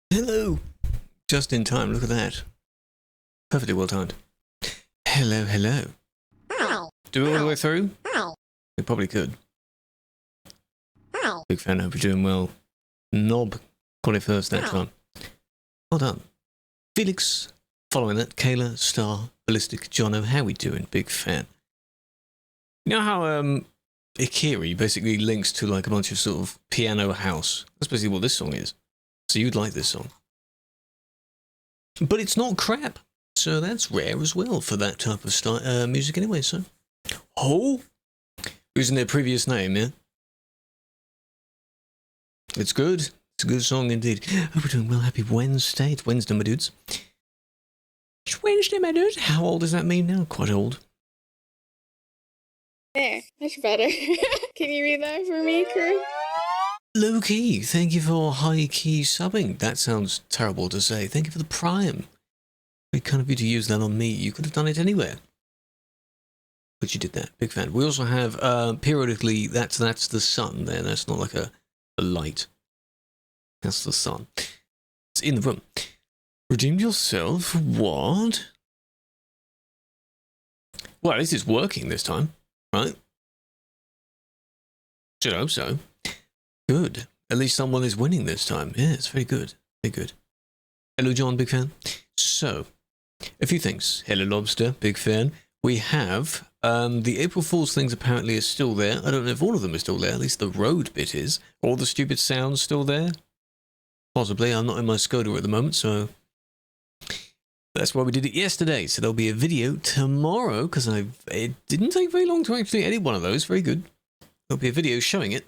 Hello! Just in time, look at that. Perfectly well timed. Hello, hello. Do it all the way through? We probably could. Big fan, hope you're doing well. Knob got it first that time. Well done. Felix, following that, Kayla, Star, Ballistic, Jono, how we doing? Big fan. You know how Ikiri basically links to like a bunch of sort of piano house? That's basically what this song is. So you'd like this song. But it's not crap. So that's rare as well for that type of music anyway, so. Oh! Using their previous name, yeah? It's good. It's a good song indeed. Hope we're doing well. Happy Wednesday. It's Wednesday, my dudes. It's Wednesday, my dudes. How old does that mean now? Quite old. There. Much better. Can you read that for me, Crew? Low key. Thank you for high key subbing. That sounds terrible to say. Thank you for the prime. Very kind of you to use that on me. You could have done it anywhere. But you did that. Big fan. We also have, periodically, that's the sun there. That's not like a light. That's the sun. It's in the room. Redeemed yourself? What? Well, at least it's working this time, right? Should hope so. Good. At least someone is winning this time. Yeah, it's very good. Very good. Hello, John, big fan. So, a few things. Hello, Lobster, big fan. We have the April Fool's things apparently are still there. I don't know if all of them are still there. At least the road bit is. All the stupid sounds still there? Possibly. I'm not in my Skoda at the moment, so that's why we did it yesterday. So there'll be a video tomorrow, because it didn't take very long to actually edit one of those. Very good. There'll be a video showing it.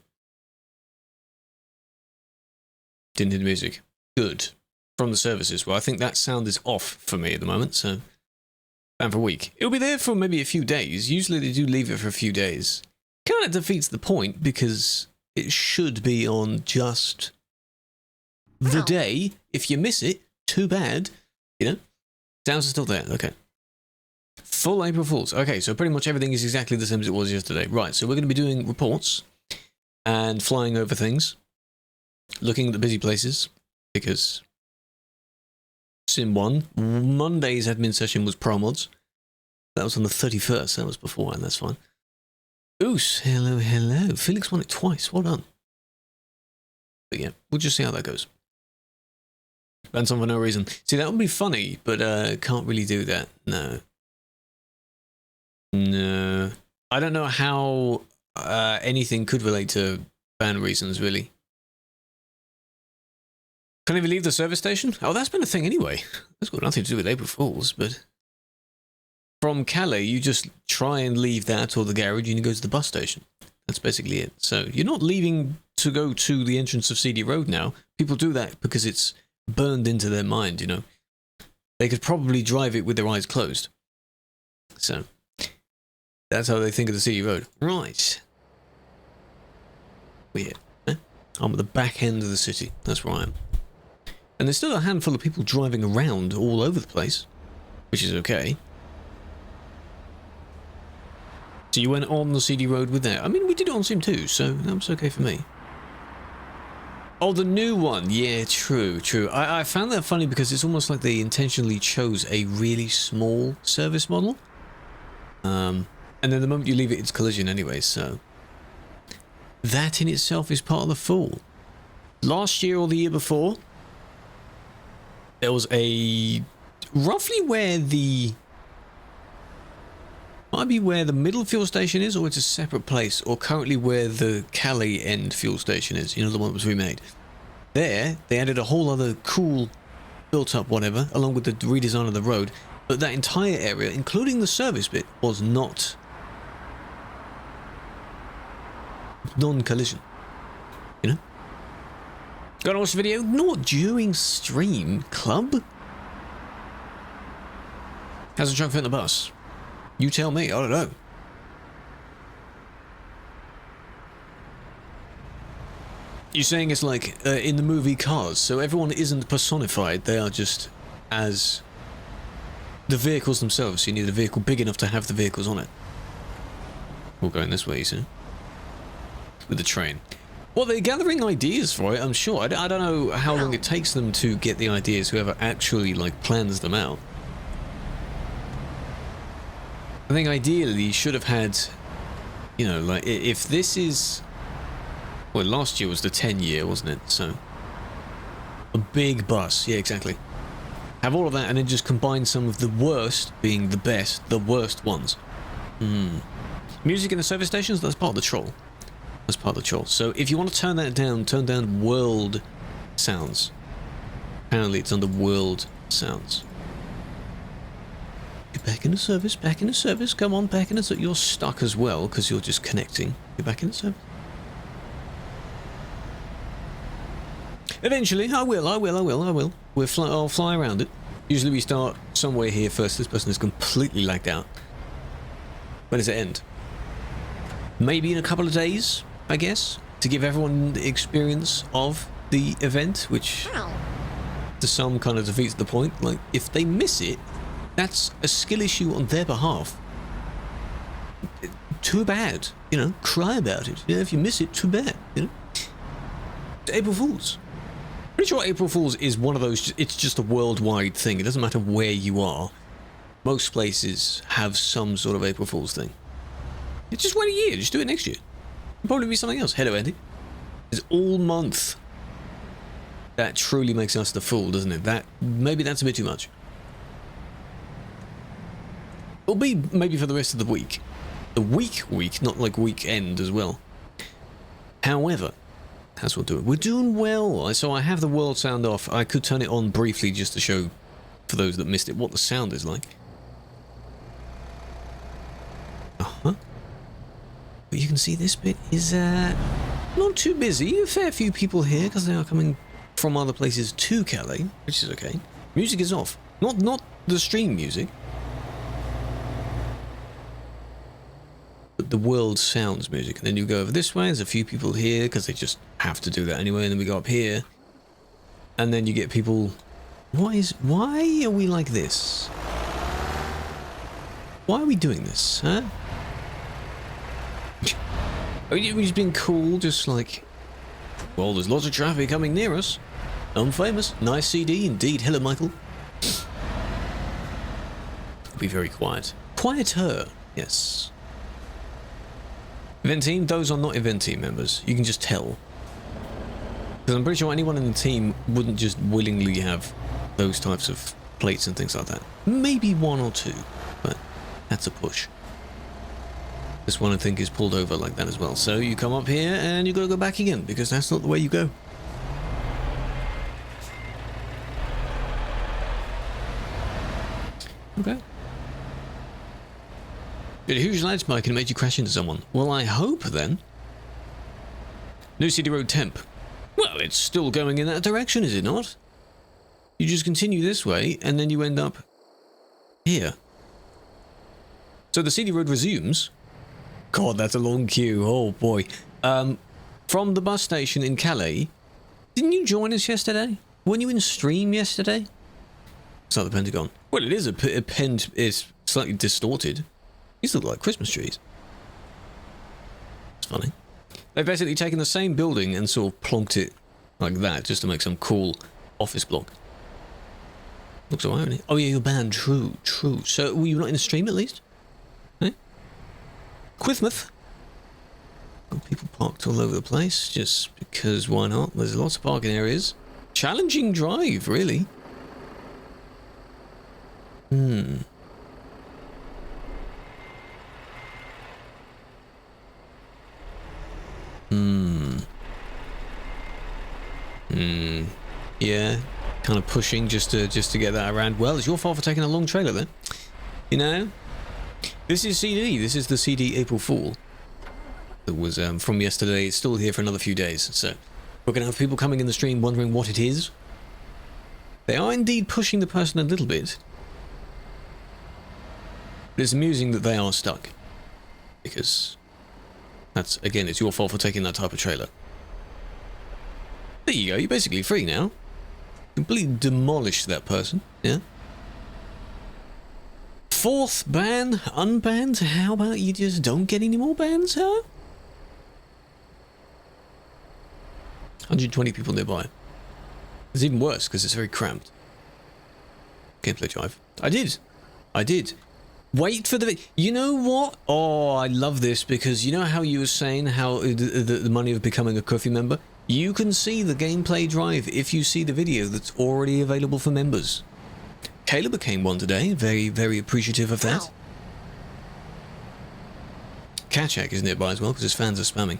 Didn't hear the music. Good. From the services. Well, I think that sound is off for me at the moment, so. And for a week. It'll be there for maybe a few days. Usually they do leave it for a few days. Kind of defeats the point, because it should be on just the day. If you miss it, too bad. You know? Sounds are still there. Okay. Full April Fools. Okay, so pretty much everything is exactly the same as it was yesterday. Right, so we're going to be doing reports and flying over things. Looking at the busy places, because Sim 1. Monday's admin session was Pro Mods. That was on the 31st. That was before, and that's fine. Oos, hello, hello. Felix won it twice. Well done. But yeah, we'll just see how that goes. Ban some for no reason. See, that would be funny, but can't really do that. No. No. I don't know how anything could relate to ban reasons, really. Can't even leave the service station? Oh, that's been a thing anyway. That's got nothing to do with April Fools, but from Calais, you just try and leave that or the garage and you go to the bus station. That's basically it. So you're not leaving to go to the entrance of CD Road now. People do that because it's burned into their mind, you know. They could probably drive it with their eyes closed. So that's how they think of the CD Road. Right. Weird. Eh? I'm at the back end of the city. That's where I am. And there's still a handful of people driving around all over the place, which is okay. So you went on the CD Road with that. I mean, we did it on Sim 2, so that was okay for me. Oh, the new one. Yeah, true, true. I found that funny because it's almost like they intentionally chose a really small service model. And then the moment you leave it, it's collision anyway, so. That in itself is part of the fool. Last year or the year before, there was a roughly where the might be where the middle fuel station is, or it's a separate place, or currently where the Calais end fuel station is, you know, the one that was remade. There, they added a whole other cool built up whatever, along with the redesign of the road, but that entire area, including the service bit, was not non-collision, you know? Gotta watch the video? Not during stream, club? How's the trunk fit in the bus? You tell me, I don't know. You're saying it's like in the movie Cars, so everyone isn't personified, they are just as the vehicles themselves. You need a vehicle big enough to have the vehicles on it. We're going this way, you see? With the train. Well, they're gathering ideas for it, I'm sure. I don't know how long it takes them to get the ideas, whoever actually, like, plans them out. I think ideally you should have had, you know, like, if this is... Well, last year was the 10-year, wasn't it? So, a big bus. Yeah, exactly. Have all of that and then just combine some of the worst being the best, the worst ones. Music in the service stations, that's part of the troll. That's part of the troll. So if you want to turn that down, turn down world sounds. Apparently it's under world sounds. You're back in the service, back in the service. Come on, back in the service. You're stuck as well because you're just connecting. You're back in the service. Eventually, I will. I'll fly around it. Usually we start somewhere here first. This person is completely lagged out. When does it end? Maybe in a couple of days, I guess, to give everyone the experience of the event, which to some kind of defeats the point. Like, if they miss it, that's a skill issue on their behalf. Too bad, you know, cry about it. You know, if you miss it, too bad, you know. It's April Fool's. Pretty sure April Fool's is one of those, it's just a worldwide thing. It doesn't matter where you are. Most places have some sort of April Fool's thing. Just wait a year, just do it next year. It'll probably be something else. Hello, Andy. It's all month. That truly makes us the fool, doesn't it? Maybe that's a bit too much. It'll be maybe for the rest of the week. The week, not like weekend as well. However, that's what we'll do. We're doing well. So I have the world sound off. I could turn it on briefly just to show, for those that missed it, what the sound is like. But you can see this bit is not too busy. A fair few people here because they are coming from other places to Calais, which is okay. Music is off. Not the stream music. But the world sounds music. And then you go over this way. There's a few people here because they just have to do that anyway. And then we go up here. And then you get people... Why are we like this? Why are we doing this, huh? Are we just being cool, just like... Well, there's lots of traffic coming near us. I'm famous. Nice CD, indeed. Hello, Michael. Be very quiet. Quieter, yes. Event team, those are not event team members. You can just tell. Because I'm pretty sure anyone in the team wouldn't just willingly have those types of plates and things like that. Maybe one or two, but that's a push. This one I think is pulled over like that as well. So you come up here and you gotta go back again because that's not the way you go. Okay. Did a huge lag spike and it made you crash into someone. Well, I hope then. New City Road temp. Well, it's still going in that direction, is it not? You just continue this way and then you end up here. So the CD Road resumes. God, that's a long queue. Oh boy. From the bus station in Calais. Didn't you join us yesterday? Weren't you in stream yesterday? It's not the Pentagon. Well, it is a pen. It's slightly distorted. These look like Christmas trees. It's funny. They've basically taken the same building and sort of plonked it like that just to make some cool office block. Looks alright, isn't it? Oh yeah, you're banned. True. So were you not in the stream at least? Eh? Quithmouth. Got people parked all over the place just because why not? There's lots of parking areas. Challenging drive, really. Yeah, kind of pushing just to get that around. Well, it's your fault for taking a long trailer then. You know, this is CD. This is the CD April Fool. That was from yesterday. It's still here for another few days. So we're gonna have people coming in the stream wondering what it is. They are indeed pushing the person a little bit. But it's amusing that they are stuck. Because that's, again, it's your fault for taking that type of trailer. There you go, you're basically free now. Completely demolished that person, yeah? Fourth ban, unbanned? How about you just don't get any more bans, huh? 120 people nearby. It's even worse because it's very cramped. Gameplay drive. I did. Wait for the... You know what? Oh, I love this because you know how you were saying how the money of becoming a Coffee member? You can see the gameplay drive if you see the video that's already available for members. Kayla became one today. Very, very appreciative of that. Kachak is nearby as well because his fans are spamming.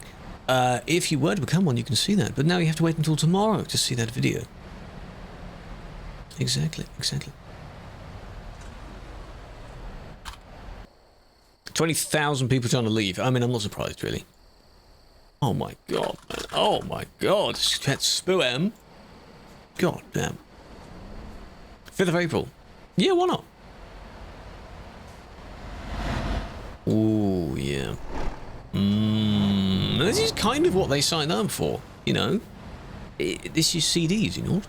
If you were to become one, you can see that. But now you have to wait until tomorrow to see that video. Exactly. 20,000 people trying to leave. I mean, I'm not surprised, really. Oh my god, man. Oh my god. That's spam. God damn. 5th of April. Yeah, why not? Ooh, yeah. This is kind of what they signed up for, you know? This is CDs, you know?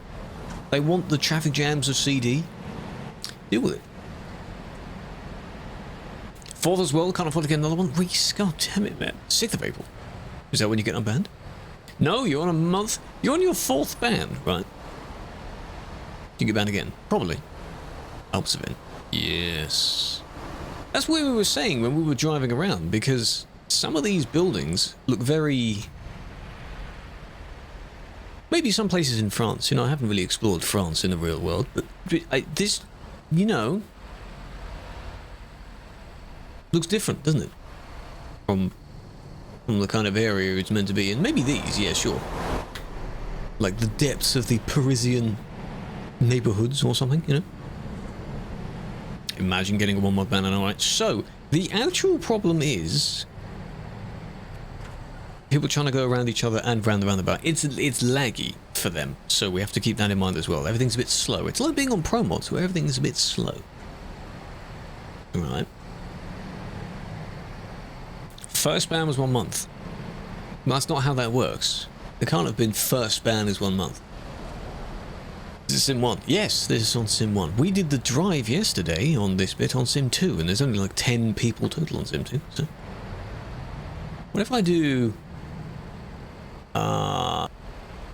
They want the traffic jams of CD. Deal with it. 4th as well, can't afford to get another one. Reese, god damn it, man. 6th of April. Is that when you get unbanned? No, you're on a month. You're on your 4th ban, right? You get banned again. Probably. Helps a bit. Yes. That's what we were saying when we were driving around, because some of these buildings look very... Maybe some places in France, you know, I haven't really explored France in the real world, but this, you know, looks different, doesn't it? From the kind of area it's meant to be in. Maybe these, yeah, sure. Like the depths of the Parisian neighborhoods or something, you know? Imagine getting a 1-mod ban, alright. So, the actual problem is... people trying to go around each other and round the roundabout. It's laggy for them, so we have to keep that in mind as well. Everything's a bit slow. It's like being on Pro Mods, where everything is a bit slow. Alright. First ban was 1 month. That's not how that works. It can't have been first ban is 1 month. This is Sim 1. Yes, this is on Sim 1. We did the drive yesterday on this bit on Sim 2, and there's only like 10 people total on Sim 2, so... What if I do...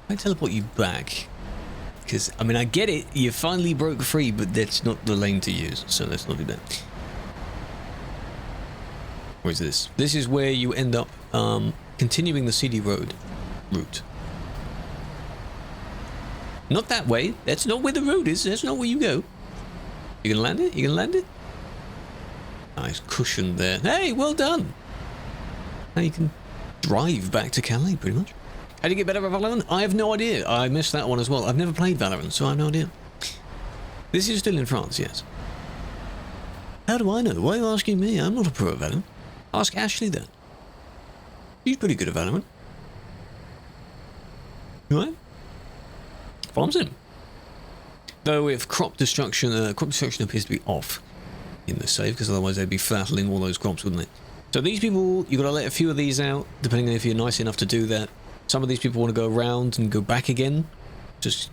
I teleport you back? Because, I mean, I get it, you finally broke free, but that's not the lane to use, so let's not do that. Where is this? This is where you end up continuing the CD road route. Not that way. That's not where the road is. That's not where you go. You gonna land it? You gonna land it? Nice cushion there. Hey, well done. Now you can drive back to Calais, pretty much. How do you get better at Valorant? I have no idea. I missed that one as well. I've never played Valorant, so I have no idea. This is still in France, yes. How do I know? Why are you asking me? I'm not a pro at Valorant. Ask Ashley then. She's pretty good at Valorant. Right? Farm sim. Though if crop destruction appears to be off in the save, because otherwise they'd be flattling all those crops, wouldn't they? So these people, you've got to let a few of these out, depending on if you're nice enough to do that. Some of these people want to go around and go back again. Just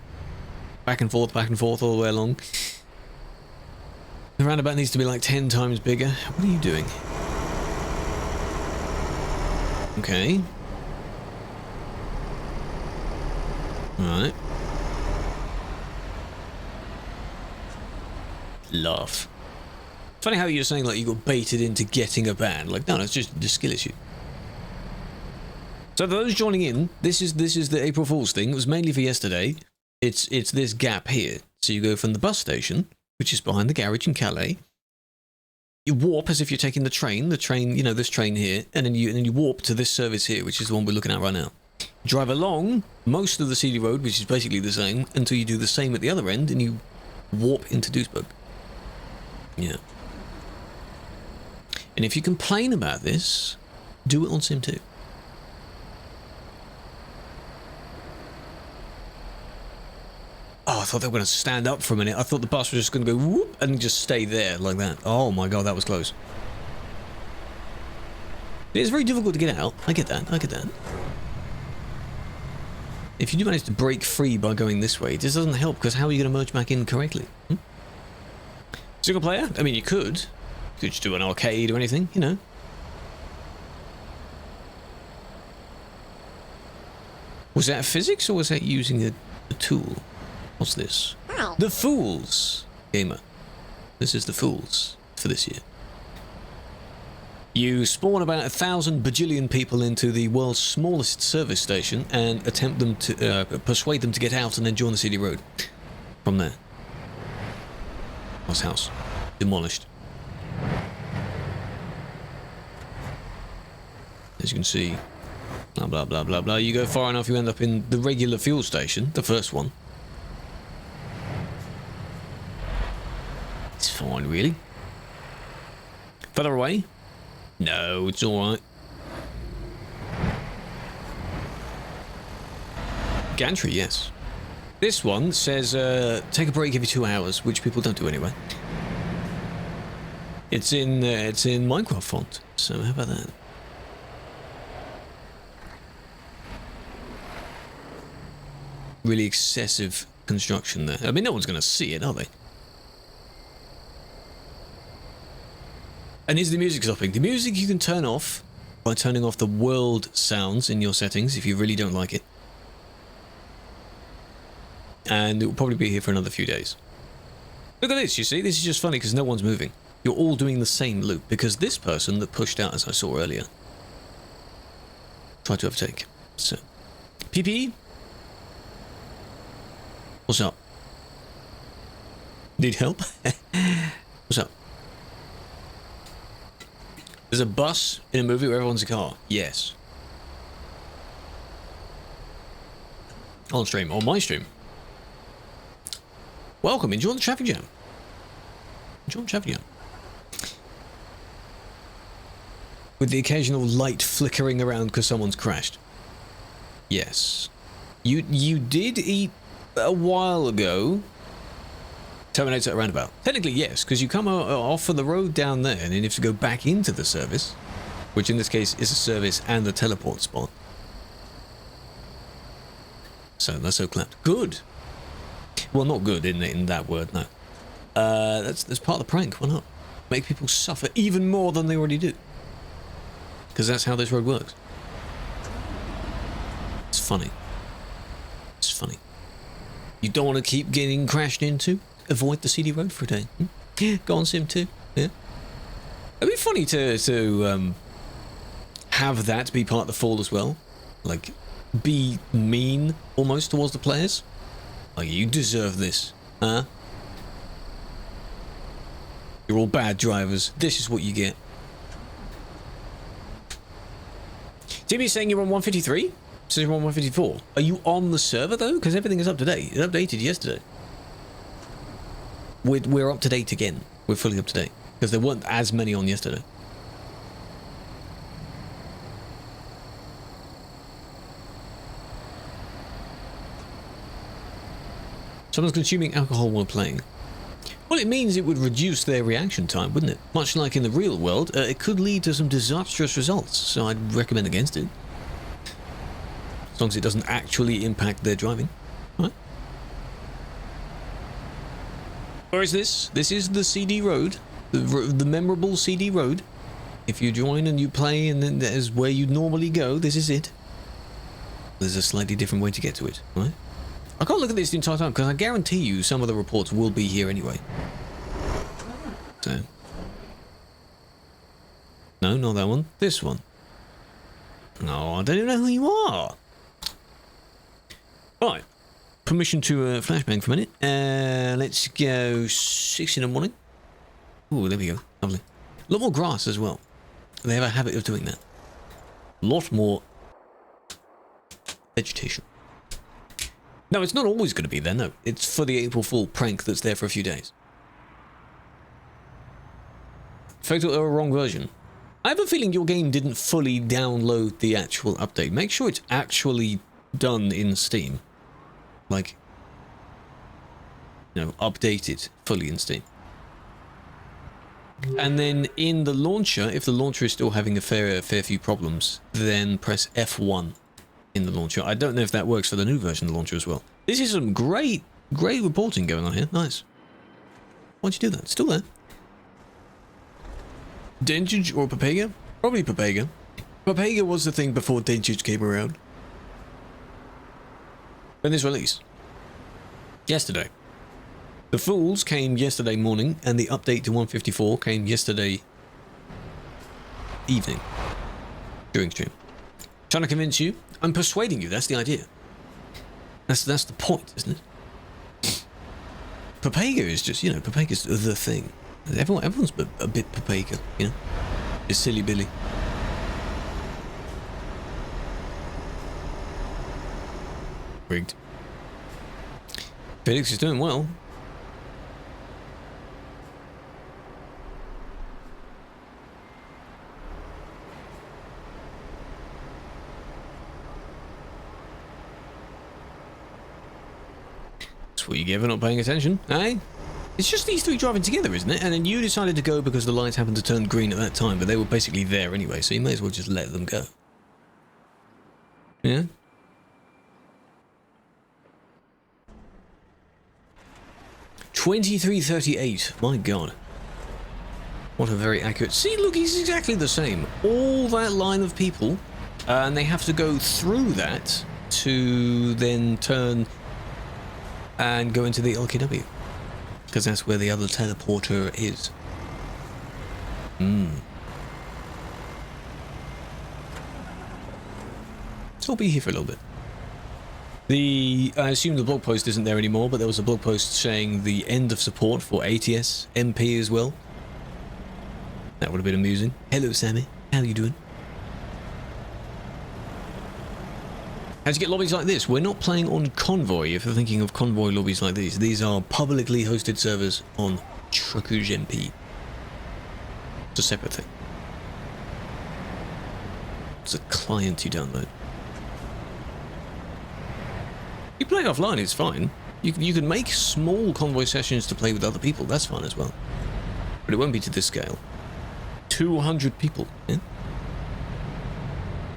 back and forth all the way along. The roundabout needs to be like 10 times bigger. What are you doing? Okay. Alright. Laugh. Funny how you're saying like you got baited into getting a ban. Like, no, it's just the skill issue. So for those joining in, this is the April Fool's thing. It was mainly for yesterday. It's this gap here. So you go from the bus station, which is behind the garage in Calais. You warp as if you're taking the train, you know, this train here, and then you warp to this service here, which is the one we're looking at right now. Drive along most of the CD road, which is basically the same, until you do the same at the other end, and you warp into Duisburg. Yeah. And if you complain about this, do it on Sim 2. Oh, I thought they were going to stand up for a minute. I thought the bus was just going to go whoop and just stay there like that. Oh my god, that was close. It's very difficult to get out. I get that. If you do manage to break free by going this way, this doesn't help, because how are you going to merge back in correctly? Single player? I mean, you could. You could just do an arcade or anything, you know. Was that physics or was that using a tool? What's this? The Fools Gamer. This is the Fools for this year. You spawn about 1,000 bajillion people into the world's smallest service station and attempt them to persuade them to get out and then join the CD road. From there. House. Demolished. As you can see, blah blah blah blah blah. You go far enough, you end up in the regular fuel station, the first one. It's fine, really. Further away? No, it's alright. Gantry, yes. This one says, take a break every 2 hours, which people don't do anyway. It's in Minecraft font, so how about that? Really excessive construction there. I mean, no one's going to see it, are they? And here's the music stopping. The music you can turn off by turning off the world sounds in your settings if you really don't like it. And it will probably be here for another few days. Look at this, you see? This is just funny because no one's moving. You're all doing the same loop because this person that pushed out, as I saw earlier, tried to overtake. So, PP? What's up? Need help? What's up? There's a bus in a movie where everyone's a car. Yes. On stream, on my stream. Welcome, enjoy the traffic jam. Enjoy the traffic jam. With the occasional light flickering around because someone's crashed. Yes. You did eat a while ago. Terminator at roundabout. Technically, yes, because you come off of the road down there and then you have to go back into the service, which in this case is a service and a teleport spot. So that's so clapped. Good. Well, not good in that word, no. That's part of the prank. Why not? Make people suffer even more than they already do. Because that's how this road works. It's funny. It's funny. You don't want to keep getting crashed into? Avoid the CD road for a day. Go on Sim 2. Yeah. It'd be funny to have that be part of the fall as well. Like, be mean almost towards the players. Like, you deserve this, huh? You're all bad drivers. This is what you get. Timmy's saying you're on 153? Says you're on 154. Are you on the server though? Because everything is up to date. It updated yesterday. We're up to date again. We're fully up to date. Because there weren't as many on yesterday. Someone's consuming alcohol while playing. Well, it means it would reduce their reaction time, wouldn't it? Much like in the real world, it could lead to some disastrous results, so I'd recommend against it. As long as it doesn't actually impact their driving. All right. Where is this? This is the CD road. The memorable CD road. If you join and you play and then there's where you normally go, this is it. There's a slightly different way to get to it, right? I can't look at this the entire time because I guarantee you some of the reports will be here anyway. So. No, not that one. This one. No, I don't even know who you are. Right. Permission to flashbang for a minute. Let's go 6 in the morning. Ooh, there we go. Lovely. A lot more grass as well. They have a habit of doing that. A lot more vegetation. No, it's not always going to be there, no. It's for the April Fool prank that's there for a few days. Fatal error, wrong version. I have a feeling your game didn't fully download the actual update. Make sure it's actually done in Steam. Like, you know, updated fully in Steam. And then in the launcher, if the launcher is still having a fair few problems, then press F1 in the launcher. I don't know if that works for the new version of the launcher as well. This is some great reporting going on here. Nice. Why'd you do that? It's still there. Dentage or Papega? Probably Papega. Papega was the thing before Dentage came around. when this released. Yesterday. The Fools came yesterday morning, and the update to 154 came yesterday evening. During stream. Trying to convince you. I'm persuading you, that's the idea. That's the point, isn't it? Papega is just, Papega's the thing. Everyone's a bit Papega, It's silly Billy. Rigged. Felix is doing well. That's what you get for not paying attention, eh? It's just these three driving together, isn't it? And then you decided to go because the lights happened to turn green at that time, but they were basically there anyway, so you may as well just let them go. Yeah? $23.38. My God. What a very accurate... See, look, he's exactly the same. All that line of people, and they have to go through that to then turn and go into the LKW. Because that's where the other teleporter is. So I'll be here for a little bit. I assume the blog post isn't there anymore, but there was a blog post saying the end of support for ATS MP as well. That would have been amusing. Hello, Sammy. How are you doing? How'd you get lobbies like this? We're not playing on Convoy, if you're thinking of Convoy lobbies like these. These are publicly hosted servers on TruckersMP. It's a separate thing. It's a client you download. You play offline, it's fine. You can make small Convoy sessions to play with other people, that's fine as well. But it won't be to this scale. 200 people, yeah?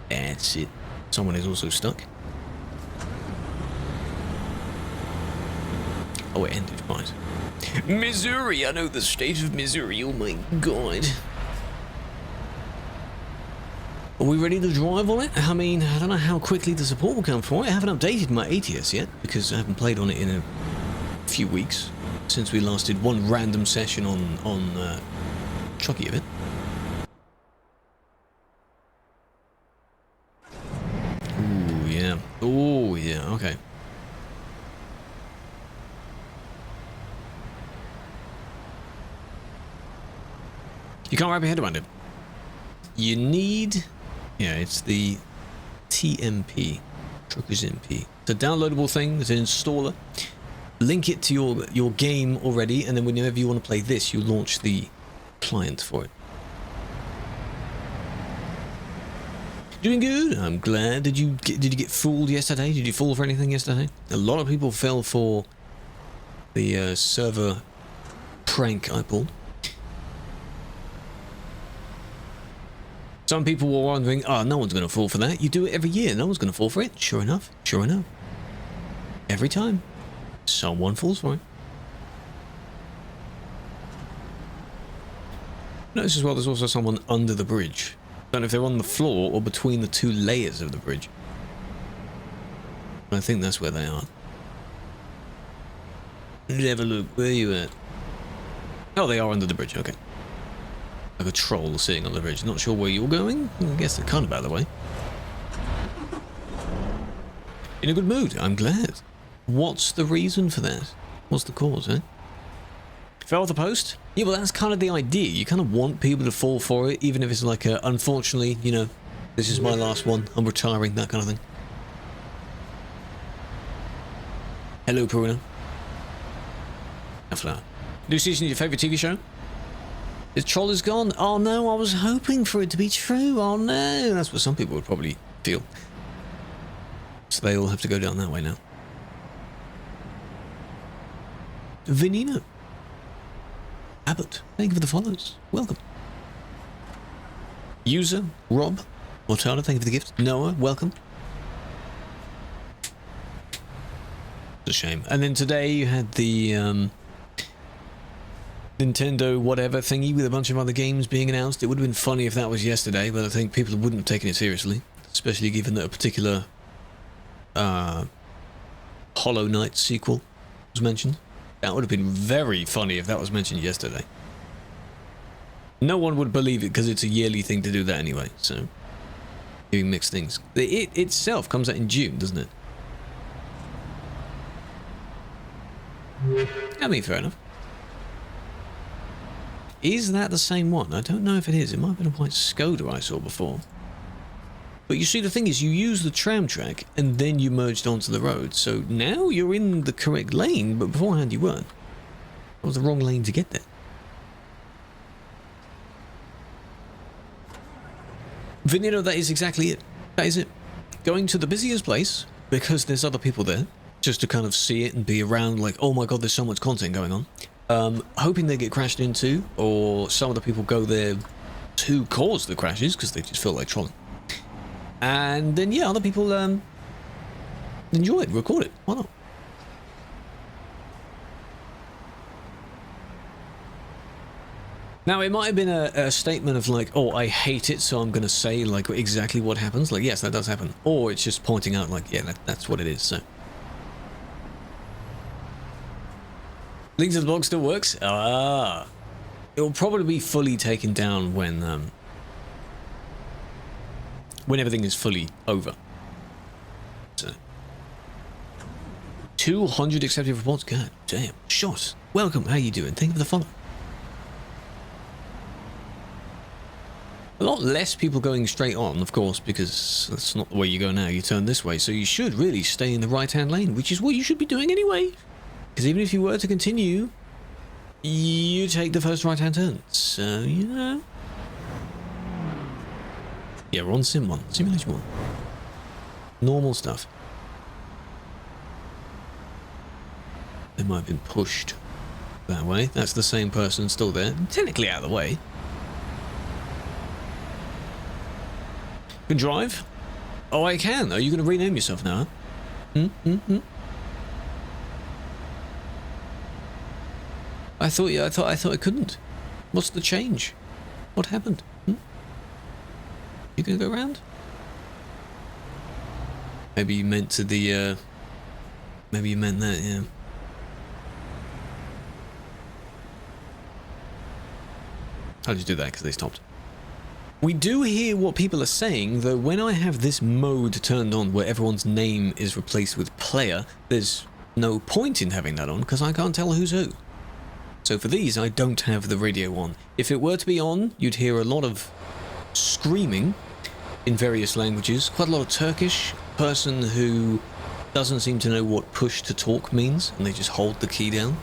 That's it. Someone is also stuck. Oh, it ended, right. Missouri, I know the state of Missouri, oh my God. Are we ready to drive on it? I mean, I don't know how quickly the support will come for it. I haven't updated my ATS yet, because I haven't played on it in a few weeks, since we last did one random session on Chucky event. Ooh, yeah. Oh, yeah, okay. You can't wrap your head around it. You need... Yeah, it's the TMP, TruckersMP. It's a downloadable thing, it's an installer. Link it to your game already, and then whenever you want to play this, you launch the client for it. Doing good, I'm glad. Did you get fooled yesterday? Did you fall for anything yesterday? A lot of people fell for the server prank I pulled. Some people were wondering, oh, no one's going to fall for that. You do it every year, no one's going to fall for it. Sure enough, sure enough. Every time, someone falls for it. Notice as well, there's also someone under the bridge. Don't know if they're on the floor or between the two layers of the bridge. I think that's where they are. Let's have a look, where are you at? Oh, they are under the bridge, okay. Like a troll sitting on the bridge. Not sure where you're going? I guess they're kind of out of the way. In a good mood, I'm glad. What's the reason for that? What's the cause, eh? Fell off the post? Yeah, well, that's kind of the idea. You kind of want people to fall for it, even if it's like a, unfortunately, you know, this is my last one, I'm retiring, that kind of thing. Hello, Purina. A flower. New season of your favourite TV show? The troll is gone. Oh no, I was hoping for it to be true. Oh no. That's what some people would probably feel. So they all have to go down that way now. Venino. Abbott, thank you for the follows. Welcome. User, Rob. Mortada, thank you for the gift. Noah, welcome. It's a shame. And then today you had the Nintendo whatever thingy with a bunch of other games being announced. It would have been funny if that was yesterday, but I think people wouldn't have taken it seriously, especially given that a particular Hollow Knight sequel was mentioned. That would have been very funny if that was mentioned yesterday. No one would believe it because it's a yearly thing to do that anyway, so... Doing mixed things. It itself comes out in June, doesn't it? I mean, fair enough. Is that the same one? I don't know if it is. It might have been a white Skoda I saw before. But you see, the thing is, you use the tram track and then you merged onto the road. So now you're in the correct lane, but beforehand you weren't. It was the wrong lane to get there. Vanilla, that is exactly it. That is it. Going to the busiest place because there's other people there, just to kind of see it and be around like, oh my god, there's so much content going on. Hoping they get crashed into, or some of the people go there to cause the crashes because they just feel like trolling. And then, yeah, other people enjoy it, record it. Why not? Now, it might have been a statement of like, oh, I hate it, so I'm going to say like exactly what happens. Like, yes, that does happen. Or it's just pointing out like, yeah, that's what it is, so. Link to the blog still works? Ah. It will probably be fully taken down when everything is fully over. So. 200 accepted reports? God damn. Shot. Welcome. How you doing? Thank you for the follow. A lot less people going straight on, of course, because that's not the way you go now. You turn this way, so you should really stay in the right-hand lane, which is what you should be doing anyway. Because even if you were to continue, you take the first right-hand turn. So, you know. Yeah, we're on Sim 1. Simulation 1. Normal stuff. They might have been pushed that way. That's the same person still there. Technically out of the way. Can drive? Oh, I can. Are you going to rename yourself now? I thought I couldn't. What's the change? What happened? You gonna go around? Maybe you meant to the maybe you meant that, yeah. How did you do that? Because they stopped. We do hear what people are saying, though when I have this mode turned on where everyone's name is replaced with player, there's no point in having that on because I can't tell who's who. So for these, I don't have the radio on. If it were to be on, you'd hear a lot of screaming in various languages, quite a lot of Turkish, person who doesn't seem to know what push to talk means, and they just hold the key down.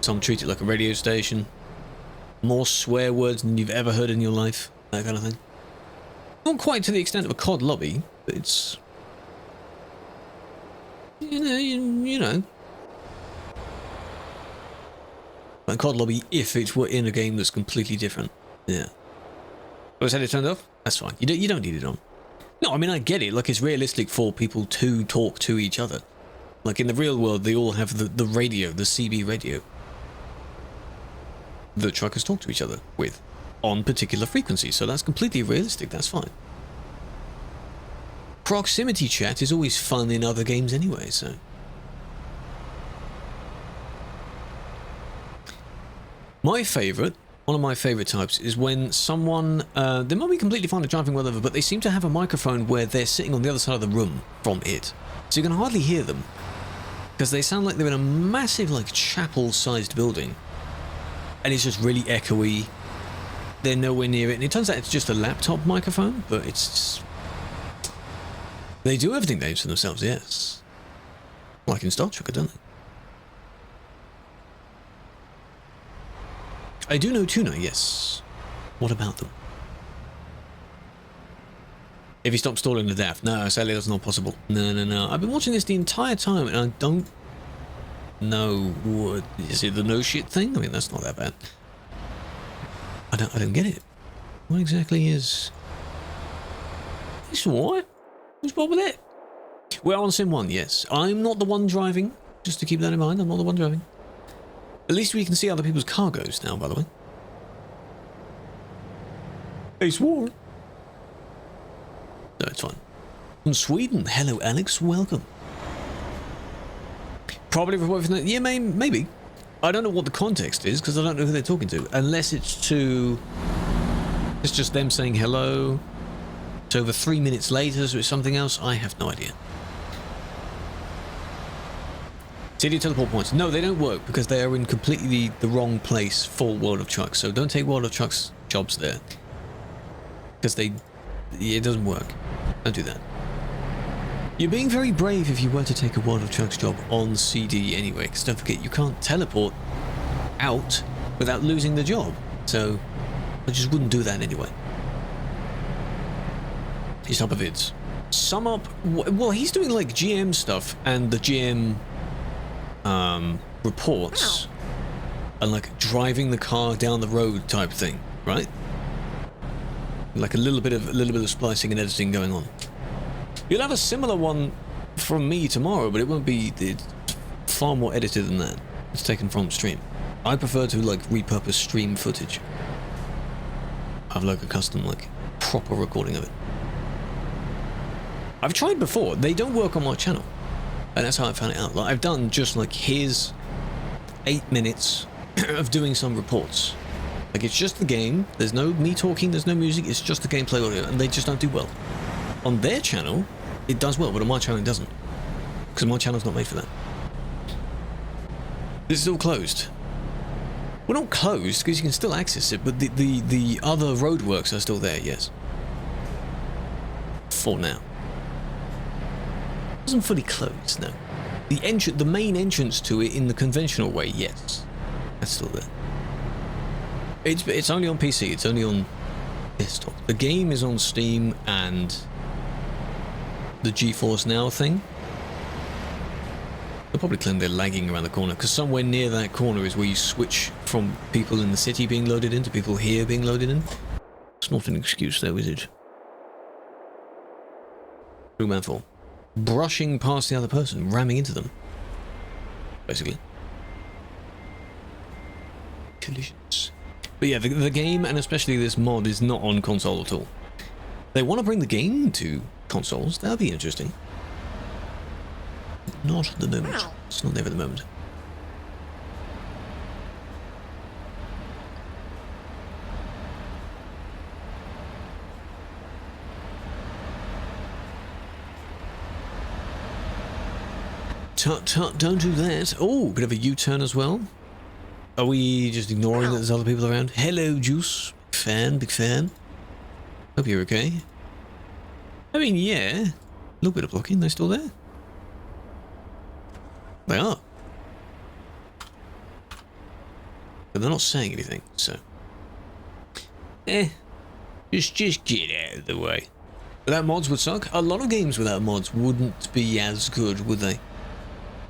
Some treat it like a radio station. More swear words than you've ever heard in your life, that kind of thing. Not quite to the extent of a COD lobby, but it's... You know. Like COD lobby if it were in a game that's completely different. Yeah. Was that it turned off? That's fine. You don't need it on. No, I mean, I get it. Like, it's realistic for people to talk to each other. Like, in the real world, they all have the radio, the CB radio. That truckers talk to each other with on particular frequencies, so that's completely realistic, that's fine. Proximity chat is always fun in other games anyway, so... My favourite, one of my favourite types, is when someone, they might be completely fine at driving whatever, but they seem to have a microphone where they're sitting on the other side of the room from it. So you can hardly hear them. Because they sound like they're in a massive, like, chapel-sized building. And it's just really echoey. They're nowhere near it. And it turns out it's just a laptop microphone, but it's just... They do everything they for themselves, yes. Like in Star Trek, don't they? I do know Tuna, yes. What about them? If he stops stalling to death. No, sadly that's not possible. No. I've been watching this the entire time and I don't know what... Is it the no shit thing? I mean, that's not that bad. I don't get it. What exactly is... It's alright. What's wrong with it? We're on Sim 1, yes. I'm not the one driving. Just to keep that in mind, I'm not the one driving. At least we can see other people's cargoes now, by the way. They swore. No, it's fine. From Sweden. Hello, Alex. Welcome. Probably report from that. Yeah, maybe. I don't know what the context is because I don't know who they're talking to. Unless it's just them saying hello. It's over 3 minutes later, so it's something else. I have no idea. City teleport points. No, they don't work because they are in completely the wrong place for World of Trucks. So don't take World of Trucks jobs there. Because it doesn't work. Don't do that. You're being very brave if you were to take a World of Trucks job on CD anyway, because don't forget, you can't teleport out without losing the job. So, I just wouldn't do that anyway. These type of vids. Sum up... Well, he's doing like GM stuff and the GM reports and like driving the car down the road type thing, right? Like a little bit of splicing and editing going on. You'll have a similar one from me tomorrow, but it won't be... It's far more edited than that. It's taken from stream. I prefer to, like, repurpose stream footage. Have, like, a custom, like, proper recording of it. I've tried before. They don't work on my channel. And that's how I found it out. Like, I've done just, like, here's 8 minutes of doing some reports. Like, it's just the game. There's no me talking. There's no music. It's just the gameplay audio. And they just don't do well. On their channel, it does well, but on my channel it doesn't. Because my channel's not made for that. This is all closed. Well, not closed, because you can still access it, but the other roadworks are still there, yes. For now. It wasn't fully closed, no. The main entrance to it in the conventional way, yes. That's still there. It's only on PC, it's only on desktop. The game is on Steam and the GeForce Now thing. They'll probably claim they're lagging around the corner, because somewhere near that corner is where you switch from people in the city being loaded in to people here being loaded in. It's not an excuse though, is it? True man for brushing past the other person, ramming into them. Basically. Collisions. But yeah, the game, and especially this mod, is not on console at all. They want to bring the game to consoles. That would be interesting. Not at the moment. It's not there at the moment. Tut tut, don't do that. Oh, bit of a U-turn as well. Are we just ignoring that there's other people around? Hello, Juice. Big fan. Hope you're okay. I mean, yeah. A little bit of blocking. They're still there. They are. But they're not saying anything, so... Just get out of the way. Without mods would suck. A lot of games without mods wouldn't be as good, would they?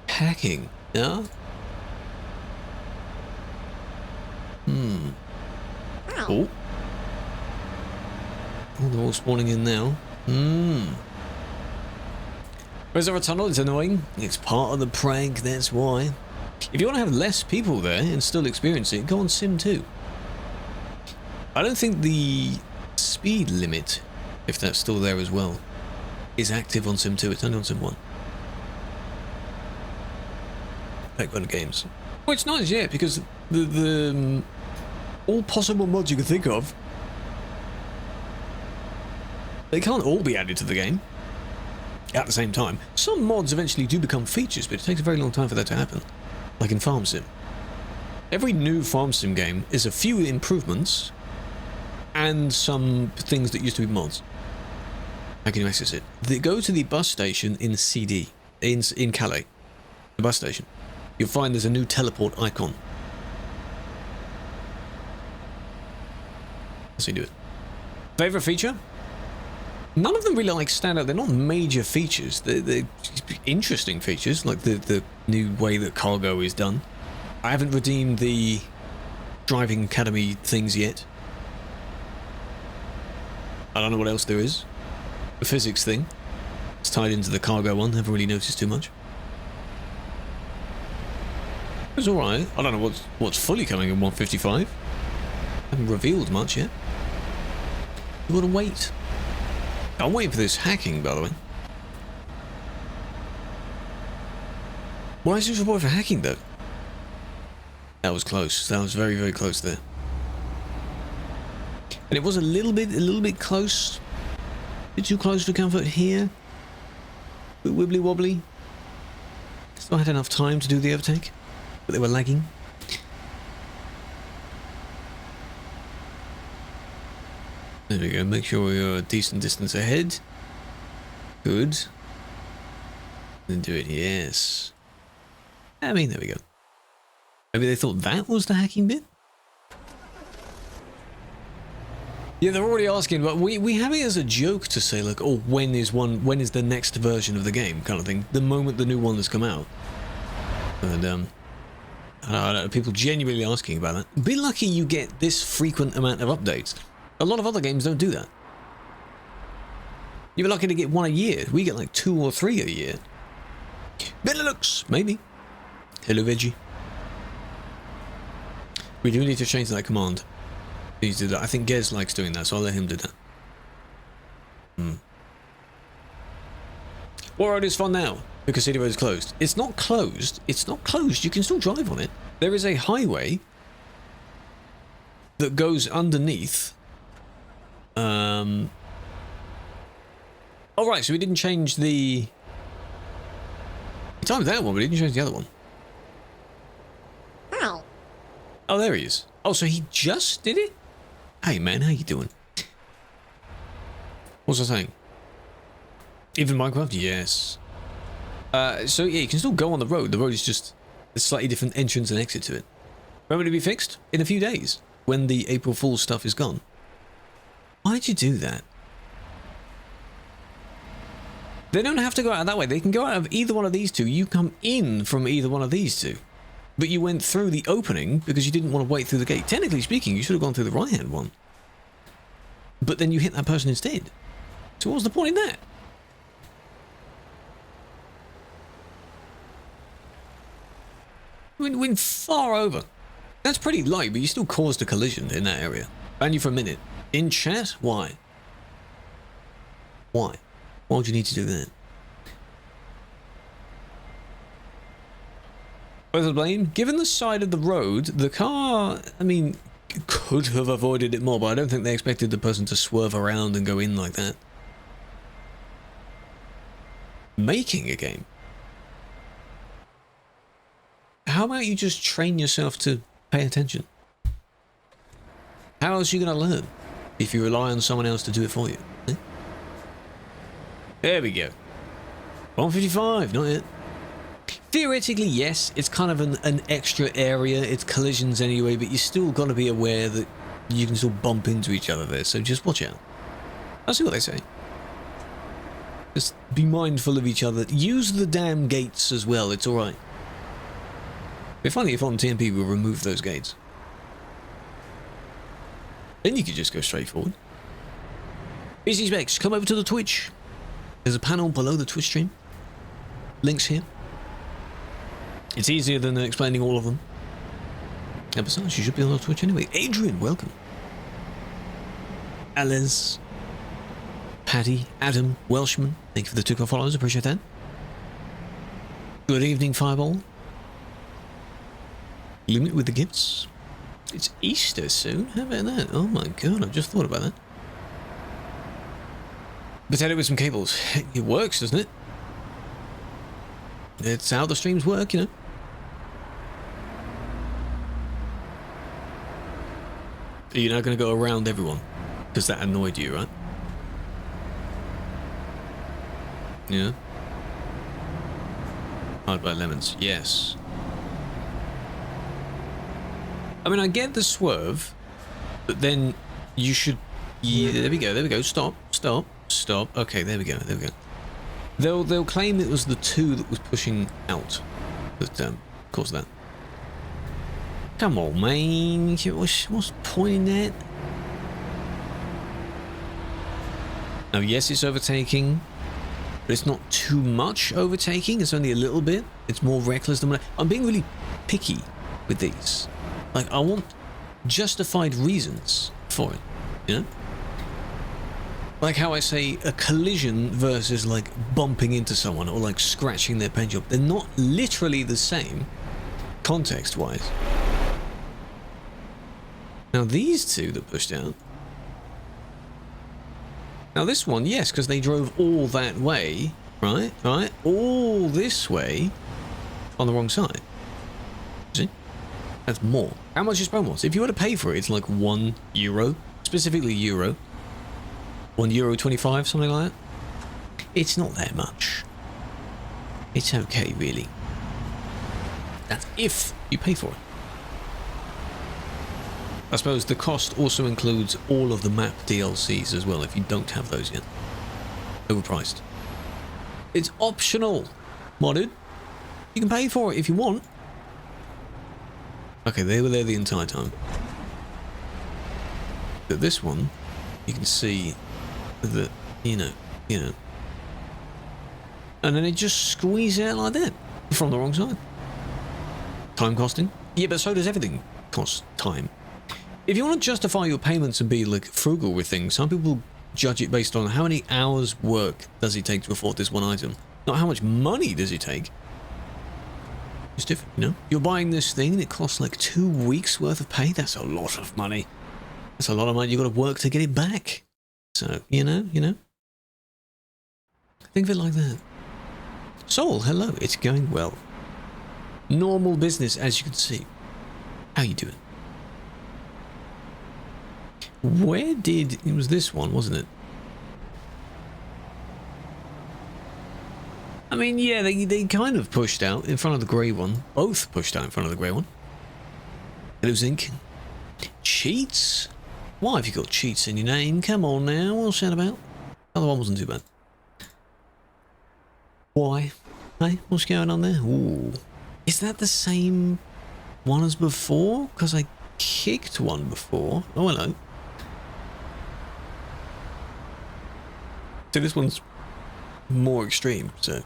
Hacking, yeah? Oh. Oh, they're all spawning in now. Where's there a tunnel? It's annoying. It's part of the prank, that's why. If you want to have less people there and still experience it, go on Sim 2. I don't think the speed limit, if that's still there as well, is active on Sim 2. It's only on Sim 1. Background games. Oh, it's nice, yeah, because the all possible mods you can think of, they can't all be added to the game at the same time. Some mods eventually do become features, but it takes a very long time for that to happen. Like in Farm Sim. Every new Farm Sim game is a few improvements and some things that used to be mods. How can you access it? They go to the bus station in CD, in Calais. The bus station. You'll find there's a new teleport icon. That's how you do it. Favorite feature? None of them really like stand out. They're not major features. They're interesting features, like the new way that cargo is done. I haven't redeemed the driving academy things yet. I don't know what else there is. The physics thing. It's tied into the cargo one. Haven't really noticed too much. It's alright. I don't know what's fully coming in 155. Haven't revealed much yet. You gotta wait. I'm waiting for this hacking, by the way. Why is this report for hacking though? That was close. That was very, very close there. And it was a little bit close. A bit too close for comfort here. A bit wibbly wobbly. Still had enough time to do the overtake, but they were lagging. There we go. Make sure you're a decent distance ahead. Good. Then do it. Yes. I mean, there we go. Maybe they thought that was the hacking bit? Yeah, they're already asking, but we have it as a joke to say, like, oh, when is the next version of the game, kind of thing. The moment the new one has come out. And, I don't know, people genuinely asking about that. Be lucky you get this frequent amount of updates. A lot of other games don't do that. You're lucky to get one a year. We get like 2 or 3 a year. Benelux, maybe. Hello, Veggie. We do need to change that command. Please do that. I think Gez likes doing that, so I'll let him do that. What road is fun now? Because City Road is closed. It's not closed. It's not closed. You can still drive on it. There is a highway that goes underneath. Oh, right, so we didn't change the... We timed that one, but we didn't change the other one. Ow. Oh, there he is. Oh, so he just did it? Hey, man, how you doing? What's I saying? Even Minecraft? Yes. So, yeah, you can still go on the road. The road is just a slightly different entrance and exit to it. Remember to be fixed? In a few days, when the April Fool's stuff is gone. Why'd you do that? They don't have to go out that way. They can go out of either one of these two. You come in from either one of these two. But you went through the opening because you didn't want to wait through the gate. Technically speaking, you should have gone through the right-hand one. But then you hit that person instead. So what was the point in that? Went far over. That's pretty light, but you still caused a collision in that area. Ban you for a minute. In chat? Why? Why? Why would you need to do that? Both the blame? Given the side of the road, the car, I mean, could have avoided it more, but I don't think they expected the person to swerve around and go in like that. Making a game. How about you just train yourself to pay attention? How else are you going to learn if you rely on someone else to do it for you? Eh? There we go. 155, not yet. Theoretically, yes, it's kind of an extra area. It's collisions anyway, but you still got to be aware that you can still bump into each other there, so just watch out. I'll see what they say. Just be mindful of each other. Use the damn gates as well, it's alright. It'd be funny if on TMP we remove those gates. Then you could just go straight forward. Busy Specs, come over to the Twitch. There's a panel below the Twitch stream. Links here. It's easier than explaining all of them. And besides, you should be on Twitch anyway. Adrian, welcome. Alice. Paddy, Adam, Welshman, thank you for the 2 follows, appreciate that. Good evening, Fireball. Limit with the gifts. It's Easter soon, how about that? Oh my god, I've just thought about that. Potato with some cables. It works, doesn't it? It's how the streams work, you know. You're not going to go around everyone, because that annoyed you, right? Yeah. Hard by lemons, yes. I mean, I get the swerve, but then you should... Yeah, there we go, stop. Okay, there we go. They'll claim it was the 2 that was pushing out that caused that. Come on, man. What's the point in that? Now, yes, it's overtaking, but it's not too much overtaking. It's only a little bit. It's more reckless than... I'm being really picky with these. Like, I want justified reasons for it, you know? Like how I say a collision versus like bumping into someone or like scratching their paint job. They're not literally the same context-wise. Now these two that pushed out. Now this one, yes, because they drove all that way, right? All this way on the wrong side. See? That's more. How much is Promos? If you were to pay for it, it's like €1, specifically euro. €1.25, something like that. It's not that much. It's okay, really. That's if you pay for it. I suppose the cost also includes all of the map DLCs as well, if you don't have those yet. Overpriced. It's optional, modded. You can pay for it if you want. Okay, they were there the entire time. But this one, you can see that, you know. And then it just squeezes out like that, from the wrong side. Time costing? Yeah, but so does everything cost time. If you want to justify your payments and be like frugal with things, some people judge it based on how many hours work does it take to afford this one item, not how much money does it take. It's different, you know? You're buying this thing and it costs like 2 weeks worth of pay. That's a lot of money. That's a lot of money. You've got to work to get it back. So, you know. Think of it like that. Soul, hello. It's going well. Normal business, as you can see. How you doing? Where did... It was this one, wasn't it? I mean, yeah, they kind of pushed out in front of the grey one. Both pushed out in front of the grey one. Hello, Zinc. Cheats? Why have you got cheats in your name? Come on now, what's that about? The other one wasn't too bad. Why? Hey, what's going on there? Ooh. Is that the same one as before? Because I kicked one before. Oh, hello. So this one's more extreme, so.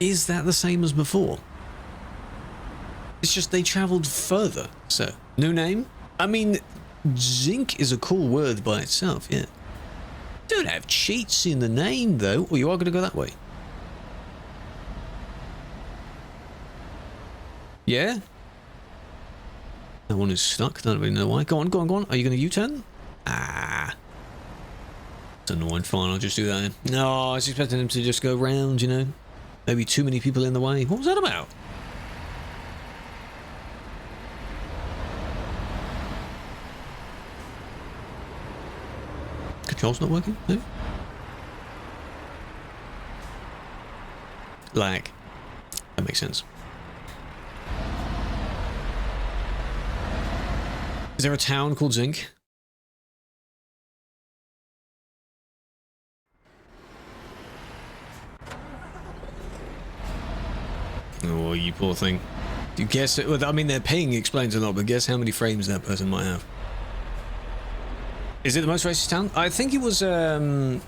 Is that the same as before? It's just they travelled further, so. New name? I mean, zinc is a cool word by itself, yeah. Don't have cheats in the name, though. Or you are going to go that way. Yeah? That one is stuck. Don't really know why. Go on. Are you going to U-turn? Ah. It's annoying. Fine, I'll just do that then. No, I was expecting him to just go round, you know. Maybe too many people in the way. What was that about? Controls not working? No? Lag. That makes sense. Is there a town called Zinc? Oh, you poor thing. You guess it, well, I mean, their ping explains a lot, but guess how many frames that person might have. Is it the most racist town? I think it was, who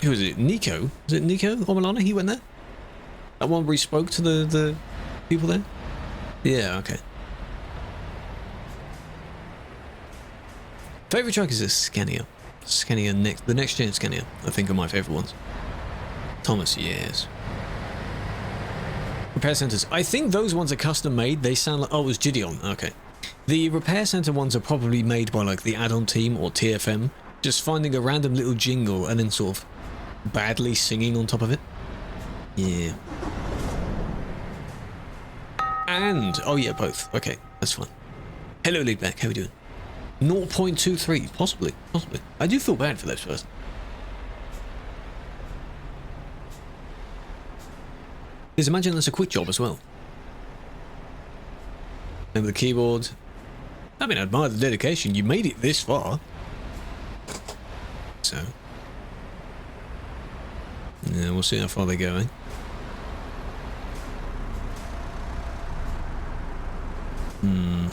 was it? Nico? Was it Nico or Milana? He went there? That one where he spoke to the people there? Yeah, okay. Favorite truck is a Scania. Scania, the next gen Scania, I think, are my favorite ones. Thomas, yes. Repair centers. I think those ones are custom made. They sound like, oh, it was Gideon. Okay. The repair center ones are probably made by like the add-on team or TFM, just finding a random little jingle and then sort of badly singing on top of it. Yeah. And, oh yeah, both. Okay, that's fine. Hello, Leadback. How are we doing? 0.23, possibly. I do feel bad for those person. Because imagine that's a quick job as well. And with the keyboard. I mean, I admire the dedication. You made it this far. So. Yeah, we'll see how far they go, eh? And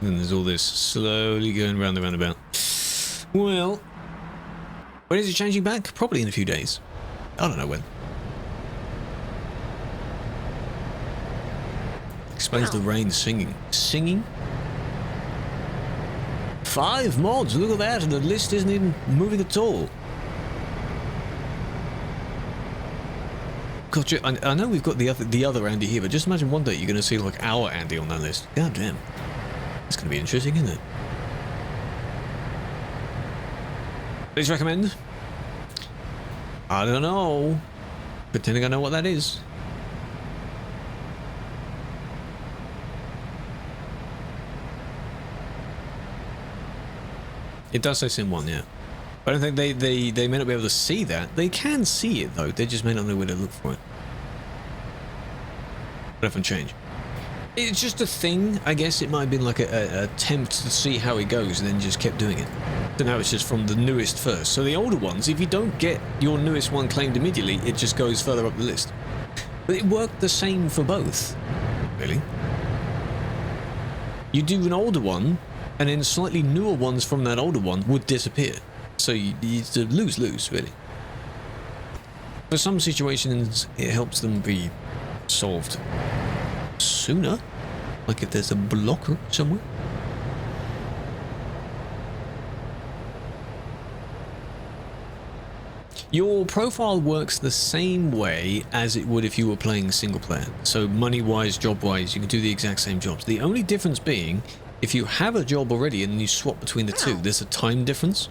there's all this slowly going round the roundabout. Well, when is it changing back? Probably in a few days. I don't know when. Explains the rain singing. Singing? 5 mods, look at that, and the list isn't even moving at all. Gotcha. I know we've got the other Andy here, but just imagine one day you're going to see like our Andy on that list. God damn. It's going to be interesting, isn't it? Please recommend? I don't know. Pretending I know what that is. It does say Sim 1, yeah. I don't think they may not be able to see that. They can see it, though. They just may not know where to look for it. But often change. It's just a thing. I guess it might have been like a attempt to see how it goes and then just kept doing it. So now it's just from the newest first. So the older ones, if you don't get your newest one claimed immediately, it just goes further up the list. But it worked the same for both. Really? You do an older one, and then slightly newer ones from that older one would disappear. So it's a lose-lose, really. For some situations, it helps them be solved sooner. Like if there's a blocker somewhere. Your profile works the same way as it would if you were playing single player. So money-wise, job-wise, you can do the exact same jobs. The only difference being, if you have a job already and you swap between the two, there's a time difference.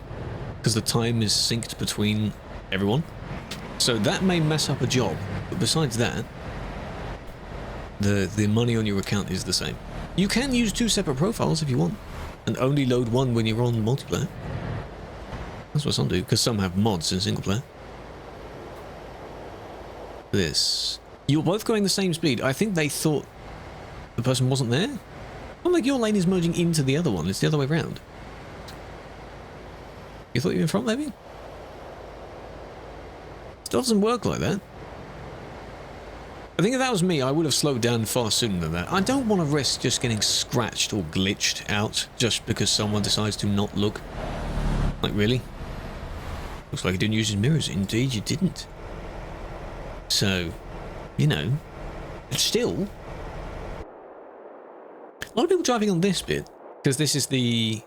Because the time is synced between everyone. So that may mess up a job. But besides that, the money on your account is the same. You can use 2 separate profiles if you want. And only load one when you're on multiplayer. That's what some do, because some have mods in single player. This. You're both going the same speed. I think they thought the person wasn't there. Not like your lane is merging into the other one. It's the other way around. You thought you were in front, maybe? It doesn't work like that. I think if that was me, I would have slowed down far sooner than that. I don't want to risk just getting scratched or glitched out just because someone decides to not look. Like, really? Looks like you didn't use his mirrors. Indeed, you didn't. So, you know, still, a lot of people driving on this bit, because this is the...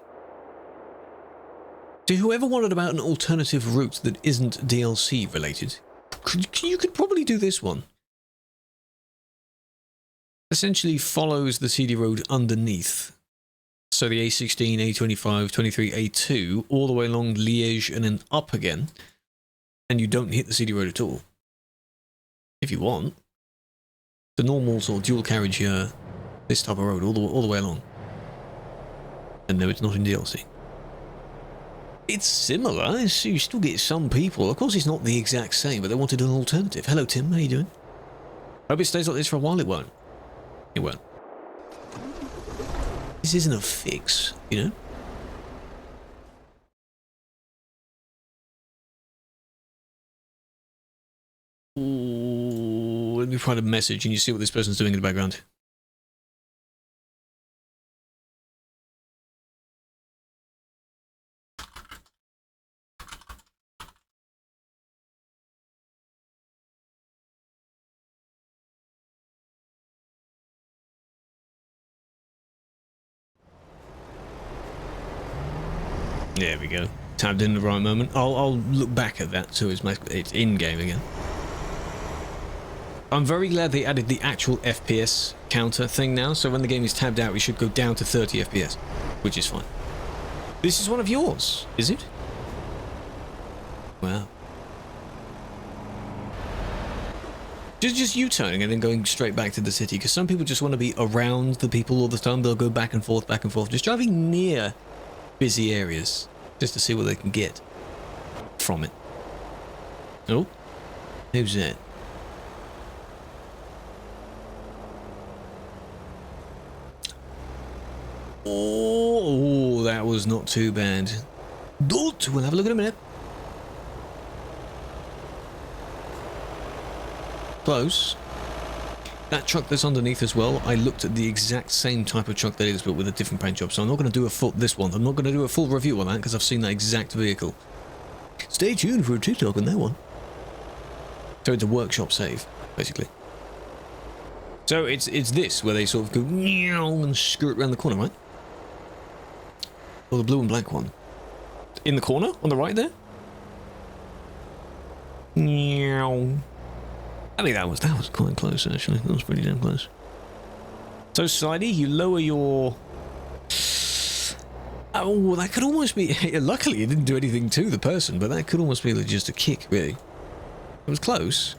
To whoever wondered about an alternative route that isn't DLC related, you could probably do this one. Essentially follows the CD road underneath. So the A16, A25, 23, A2, all the way along Liège and then up again. And you don't hit the CD road at all. If you want. The normal sort of dual carriage this type of road all the way along. And no, it's not in DLC. It's similar, so you still get some people. Of course it's not the exact same, but they wanted an alternative. Hello Tim, how you doing? Hope it stays like this for a while. It won't. It won't. This isn't a fix, you know? Ooh, let me find a message and you see what this person's doing in the background. There we go. Tabbed in the right moment. I'll look back at that so it's in-game again. I'm very glad they added the actual FPS counter thing now, so when the game is tabbed out, we should go down to 30 FPS, which is fine. This is one of yours, is it? Wow. Just U-turning and then going straight back to the city, because some people just want to be around the people all the time. They'll go back and forth, just driving near busy areas, just to see what they can get from it. Oh, who's that? Oh, that was not too bad. We'll have a look in a minute. Close. That truck that's underneath as well, I looked at the exact same type of truck that is, but with a different paint job. So I'm not going to do I'm not going to do a full review on that because I've seen that exact vehicle. Stay tuned for a TikTok on that one. So it's a workshop save, basically. So it's this where they sort of go and skirt around the corner, right? Or the blue and black one? In the corner? On the right there? Meow. I think that was quite close, actually. That was pretty damn close. So, Slidey, you lower your... Oh, that could almost be... Luckily, it didn't do anything to the person, but that could almost be just a kick, really. It was close.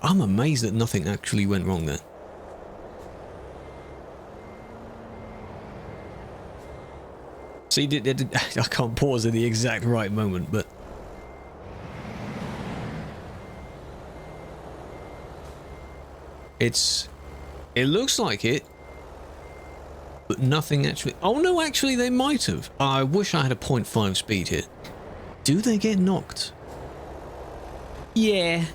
I'm amazed that nothing actually went wrong there. See, I can't pause at the exact right moment, but... It looks like it, but nothing actually... Oh no, actually they might have. I wish I had a 0.5 speed here. Do they get knocked? Yeah.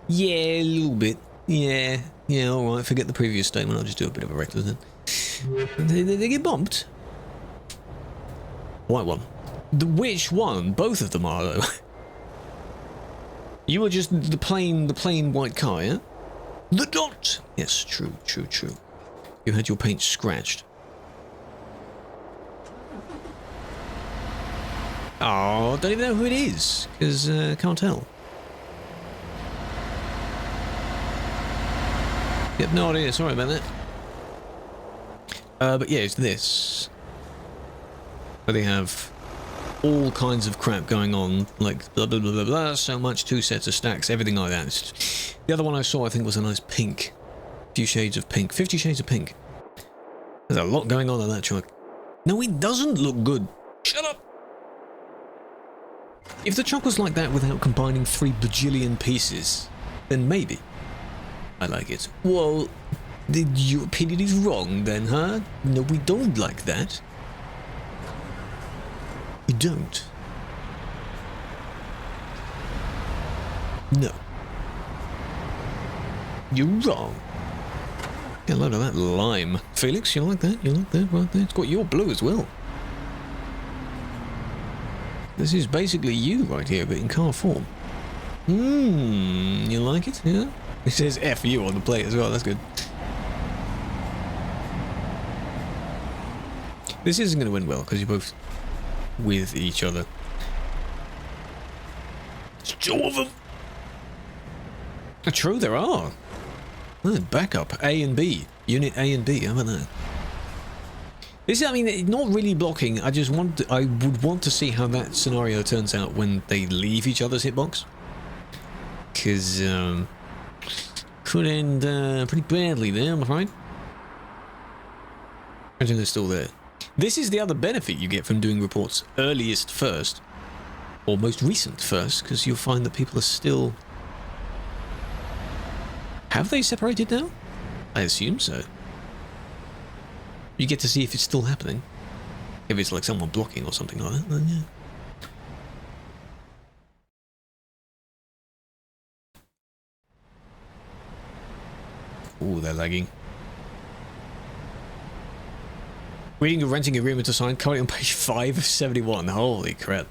Yeah, a little bit. Yeah. Yeah, alright, forget the previous statement, I'll just do a bit of a reckless then. They get bumped? White one. Which one? Both of them are, though. You were just the plain white car, yeah? The dot! Yes, true. You had your paint scratched. Oh, don't even know who it is, because can't tell. Yep, no idea, sorry about that. But yeah, it's this. Where they have all kinds of crap going on, like blah blah blah blah blah, so much, 2 sets of stacks, everything like that. The other one I saw, I think, was a nice pink. Few shades of pink. 50 shades of pink. There's a lot going on in that truck. No, it doesn't look good. Shut up! If the truck was like that without combining 3 bajillion pieces, then maybe. I like it. Well, your opinion is wrong then, huh? No, we don't like that. We don't. No. You're wrong. Get a load of that lime. Felix, you like that? You like that right there? It's got your blue as well. This is basically you right here, but in car form. You like it? Yeah? It says FU on the plate as well, that's good. This isn't going to win well, because you're both with each other. There's 2 of them! True, there are. Oh, backup, A and B. Unit A and B, how about that? This is, I mean, not really blocking, I would want to see how that scenario turns out when they leave each other's hitbox. Because, could end pretty badly there, I'm afraid. Imagine they're still there. This is the other benefit you get from doing reports earliest first, or most recent first, because you'll find that people are still... Have they separated now? I assume so. You get to see if it's still happening. If it's like someone blocking or something like that, then yeah. Ooh, they're lagging. Reading a renting agreement to sign, currently on page 5 of 71. Holy crap.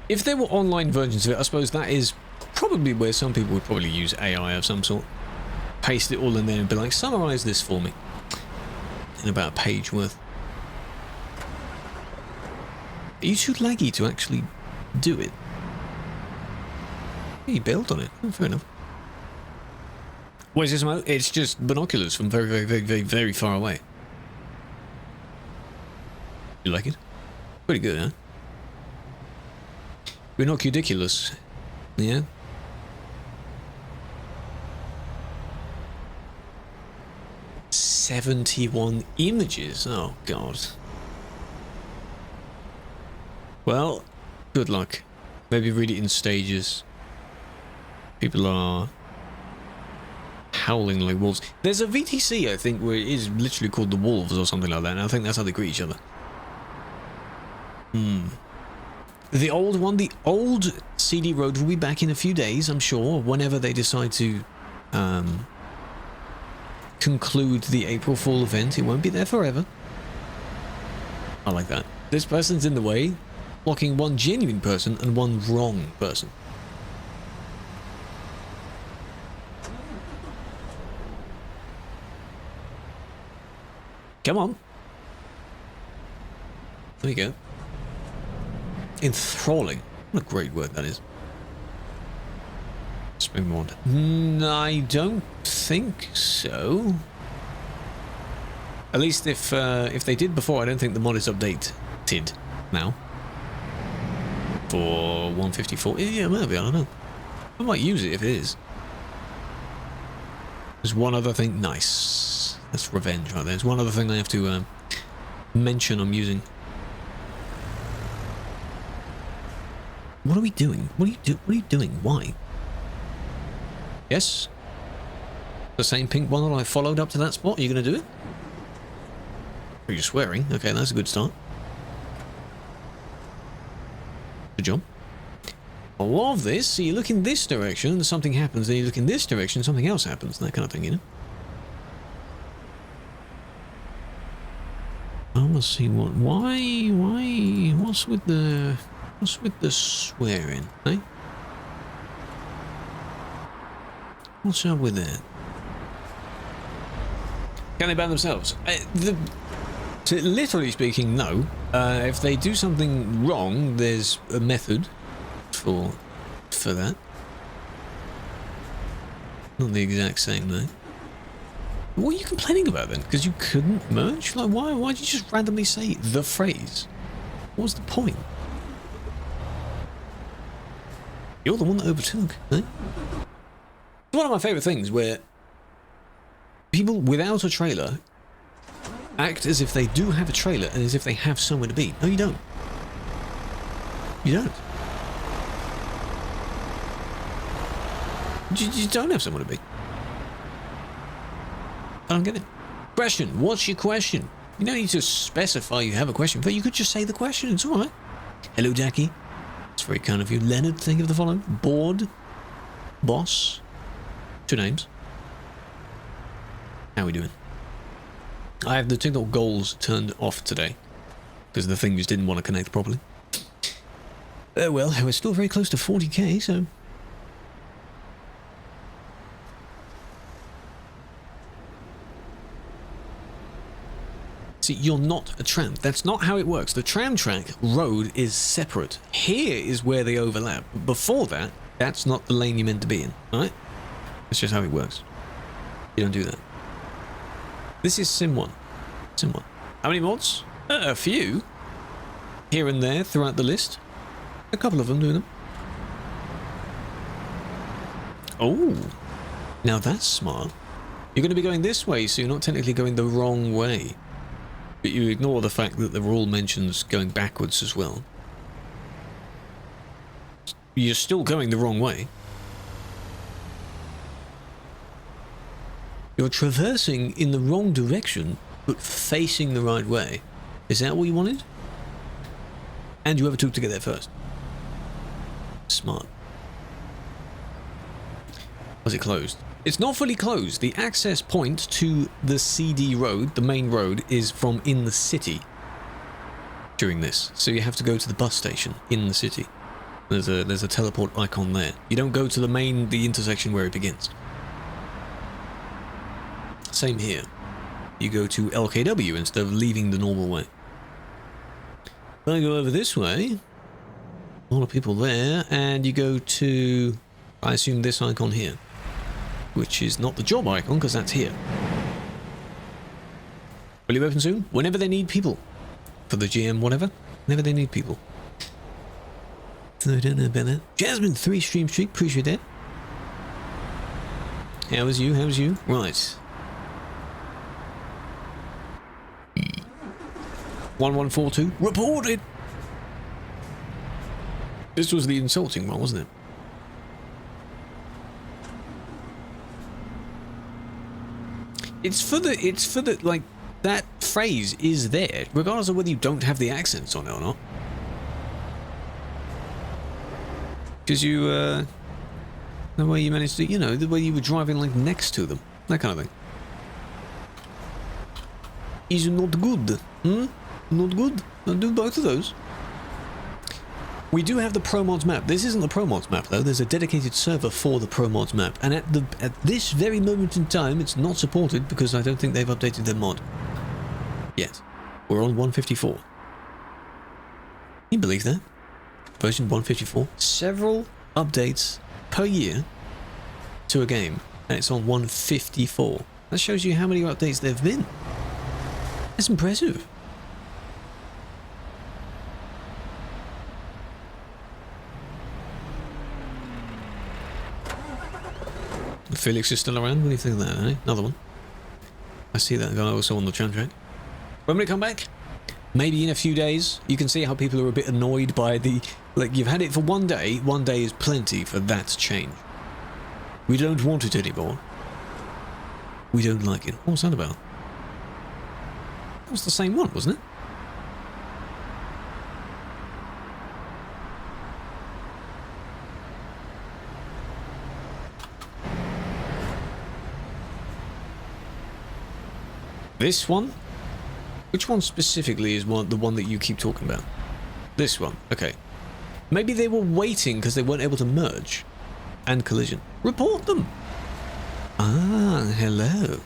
If there were online versions of it, I suppose that is probably where some people would probably use AI of some sort. Paste it all in there and be like, summarize this for me. In about a page worth. Are you too laggy to actually do it? You built on it. Oh, fair enough. What is this about? It's just binoculars from very far away. You like it? Pretty good, huh? Binoculiculous. Yeah? "71 images? Oh, God. Well, good luck. Maybe read it in stages. People are howling like wolves. There's a VTC, I think, where it is literally called the Wolves or something like that, and I think that's how they greet each other. The old one, the old CD Road will be back in a few days, I'm sure, whenever they decide to conclude the April Fool event. It won't be there forever. I like that. This person's in the way, blocking one genuine person and one wrong person. Come on. There you go. Enthralling. What a great word that is. Spring mod. I don't think so. At least if they did before, I don't think the mod is updated now. For 154. Yeah, maybe, I don't know. I might use it if it is. There's one other thing. Nice. That's revenge right there. There's one other thing I have to mention I'm using. What are we doing? What are you doing? Why? Yes? The same pink one that I followed up to that spot? Are you going to do it? Are you swearing? Okay, that's a good start. Good job. I love this. So you look in this direction and something happens, then you look in this direction, something else happens, that kind of thing, you know? I want to see why, what's with the swearing, eh? What's up with that? Can they ban themselves? Literally speaking, no. If they do something wrong, there's a method for that. Not the exact same though. What are you complaining about then? Because you couldn't merge? Like why? Why'd you just randomly say the phrase? What was the point? You're the one that overtook, eh? It's one of my favourite things where people without a trailer act as if they do have a trailer and as if they have somewhere to be. No, you don't. You don't. You don't have somewhere to be. I don't get it. Question. What's your question? You don't need to specify you have a question, but you could just say the question. It's alright. Hello, Jackie. It's very kind of you. Leonard, think of the following. Bored. Boss. 2 names. How are we doing? I have the TikTok goals turned off today because the thing just didn't want to connect properly. Well, we're still very close to 40k, so... See, you're not a tram. That's not how it works. The tram track road is separate. Here is where they overlap. Before that, that's not the lane you're meant to be in, alright? That's just how it works. You don't do that. This is Sim 1. Sim 1. How many mods? A few. Here and there throughout the list. A couple of them doing them. Oh. Now that's smart. You're going to be going this way, so you're not technically going the wrong way. But you ignore the fact that the rule mentions going backwards as well. You're still going the wrong way. You're traversing in the wrong direction, but facing the right way. Is that what you wanted? And you overtook to get there first. Smart. Was it closed? It's not fully closed. The access point to the CD road, the main road, is from in the city during this. So you have to go to the bus station in the city. There's a teleport icon there. You don't go to the intersection where it begins. Same here. You go to LKW instead of leaving the normal way. Then I go over this way. A lot of people there, and you go to, I assume, this icon here, which is not the job icon because that's here. Will you open soon? Whenever they need people. For the GM, whatever. Whenever they need people. So I don't know about that. Jasmine, 3 stream streak, appreciate that. How was you? How was you? Right. 1142 reported. This was the insulting one, wasn't it? It's for the like that phrase is there regardless of whether you don't have the accents on it or not. Because you the way you managed to, you know, the way you were driving like next to them, that kind of thing. Is not good. Not good. I'll do both of those. We do have the ProMods map. This isn't the ProMods map though. There's a dedicated server for the ProMods map, and at this very moment in time, it's not supported because I don't think they've updated their mod. yet. We're on 154. Can you believe that? Version 154. Several updates per year to a game, and it's on 154. That shows you how many updates there have been. That's impressive. Felix is still around. What do you think of that, eh? Another one. I see that guy also on the tram track. When will it come back? Maybe in a few days. You can see how people are a bit annoyed by the... Like, you've had it for 1 day. 1 day is plenty for that to change. We don't want it anymore. We don't like it. What was that about? That was the same one, wasn't it? This one? Which one specifically is the one that you keep talking about? This one. Okay. Maybe they were waiting because they weren't able to merge. And collision. Report them! Ah, hello.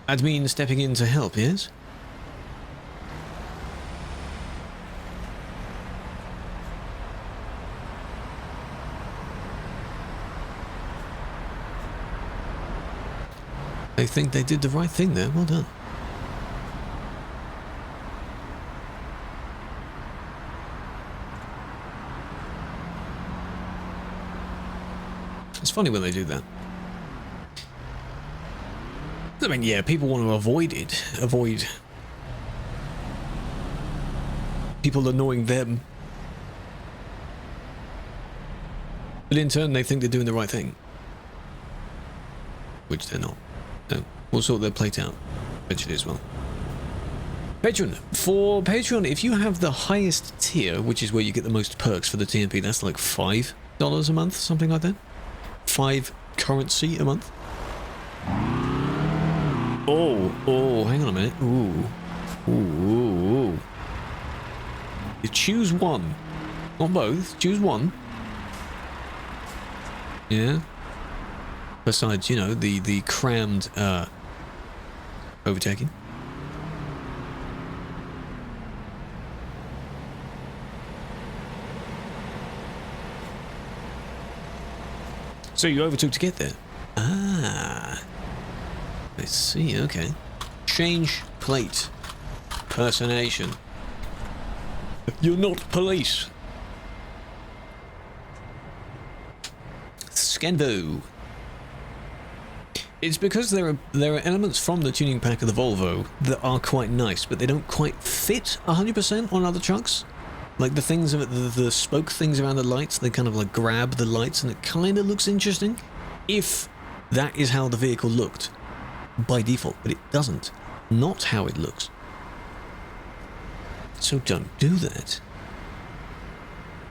Admin stepping in to help, yes? They think they did the right thing there. Well done. It's funny when they do that. I mean, yeah, people want to avoid it. Avoid people annoying them. But in turn, they think they're doing the right thing. Which they're not. So we'll sort their plate out eventually as well. Patreon. For Patreon, if you have the highest tier, which is where you get the most perks for the TMP, that's like $5 a month, something like that. 5 currency a month. Oh, hang on a minute. Ooh. You choose one. Not both, choose one. Yeah. Besides, you know, the crammed overtaking. So you overtook to get there? Ah. I see, okay. Change plate. Personation. You're not police. Scanvo. It's because there are elements from the tuning pack of the Volvo that are quite nice, but they don't quite fit 100% on other trucks. Like the things, the spoke things around the lights, they kind of like grab the lights and it kind of looks interesting if that is how the vehicle looked by default, but it doesn't. Not how it looks. So don't do that.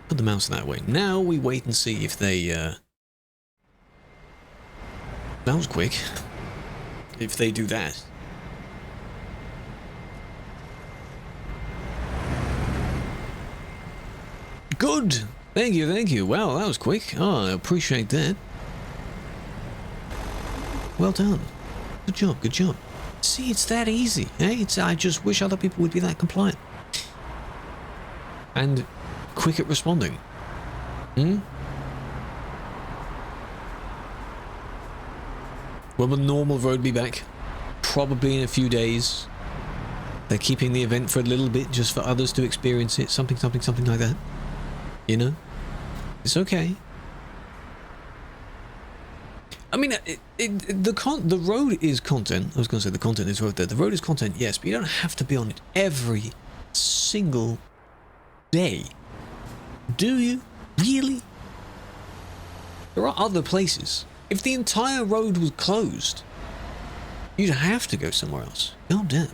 Put the mouse that way. Now we wait and see if they, that was quick. If they do that. Good! Thank you. Wow, that was quick. Oh, I appreciate that. Well done. Good job. See, it's that easy, eh? I just wish other people would be that compliant. And quick at responding. When will normal road be back? Probably in a few days. They're keeping the event for a little bit just for others to experience it. Something like that. You know? It's okay. I mean, the road is content. I was going to say the content is road there. The road is content, yes, but you don't have to be on it every single day. Do you? Really? There are other places. If the entire road was closed, you'd have to go somewhere else. God damn.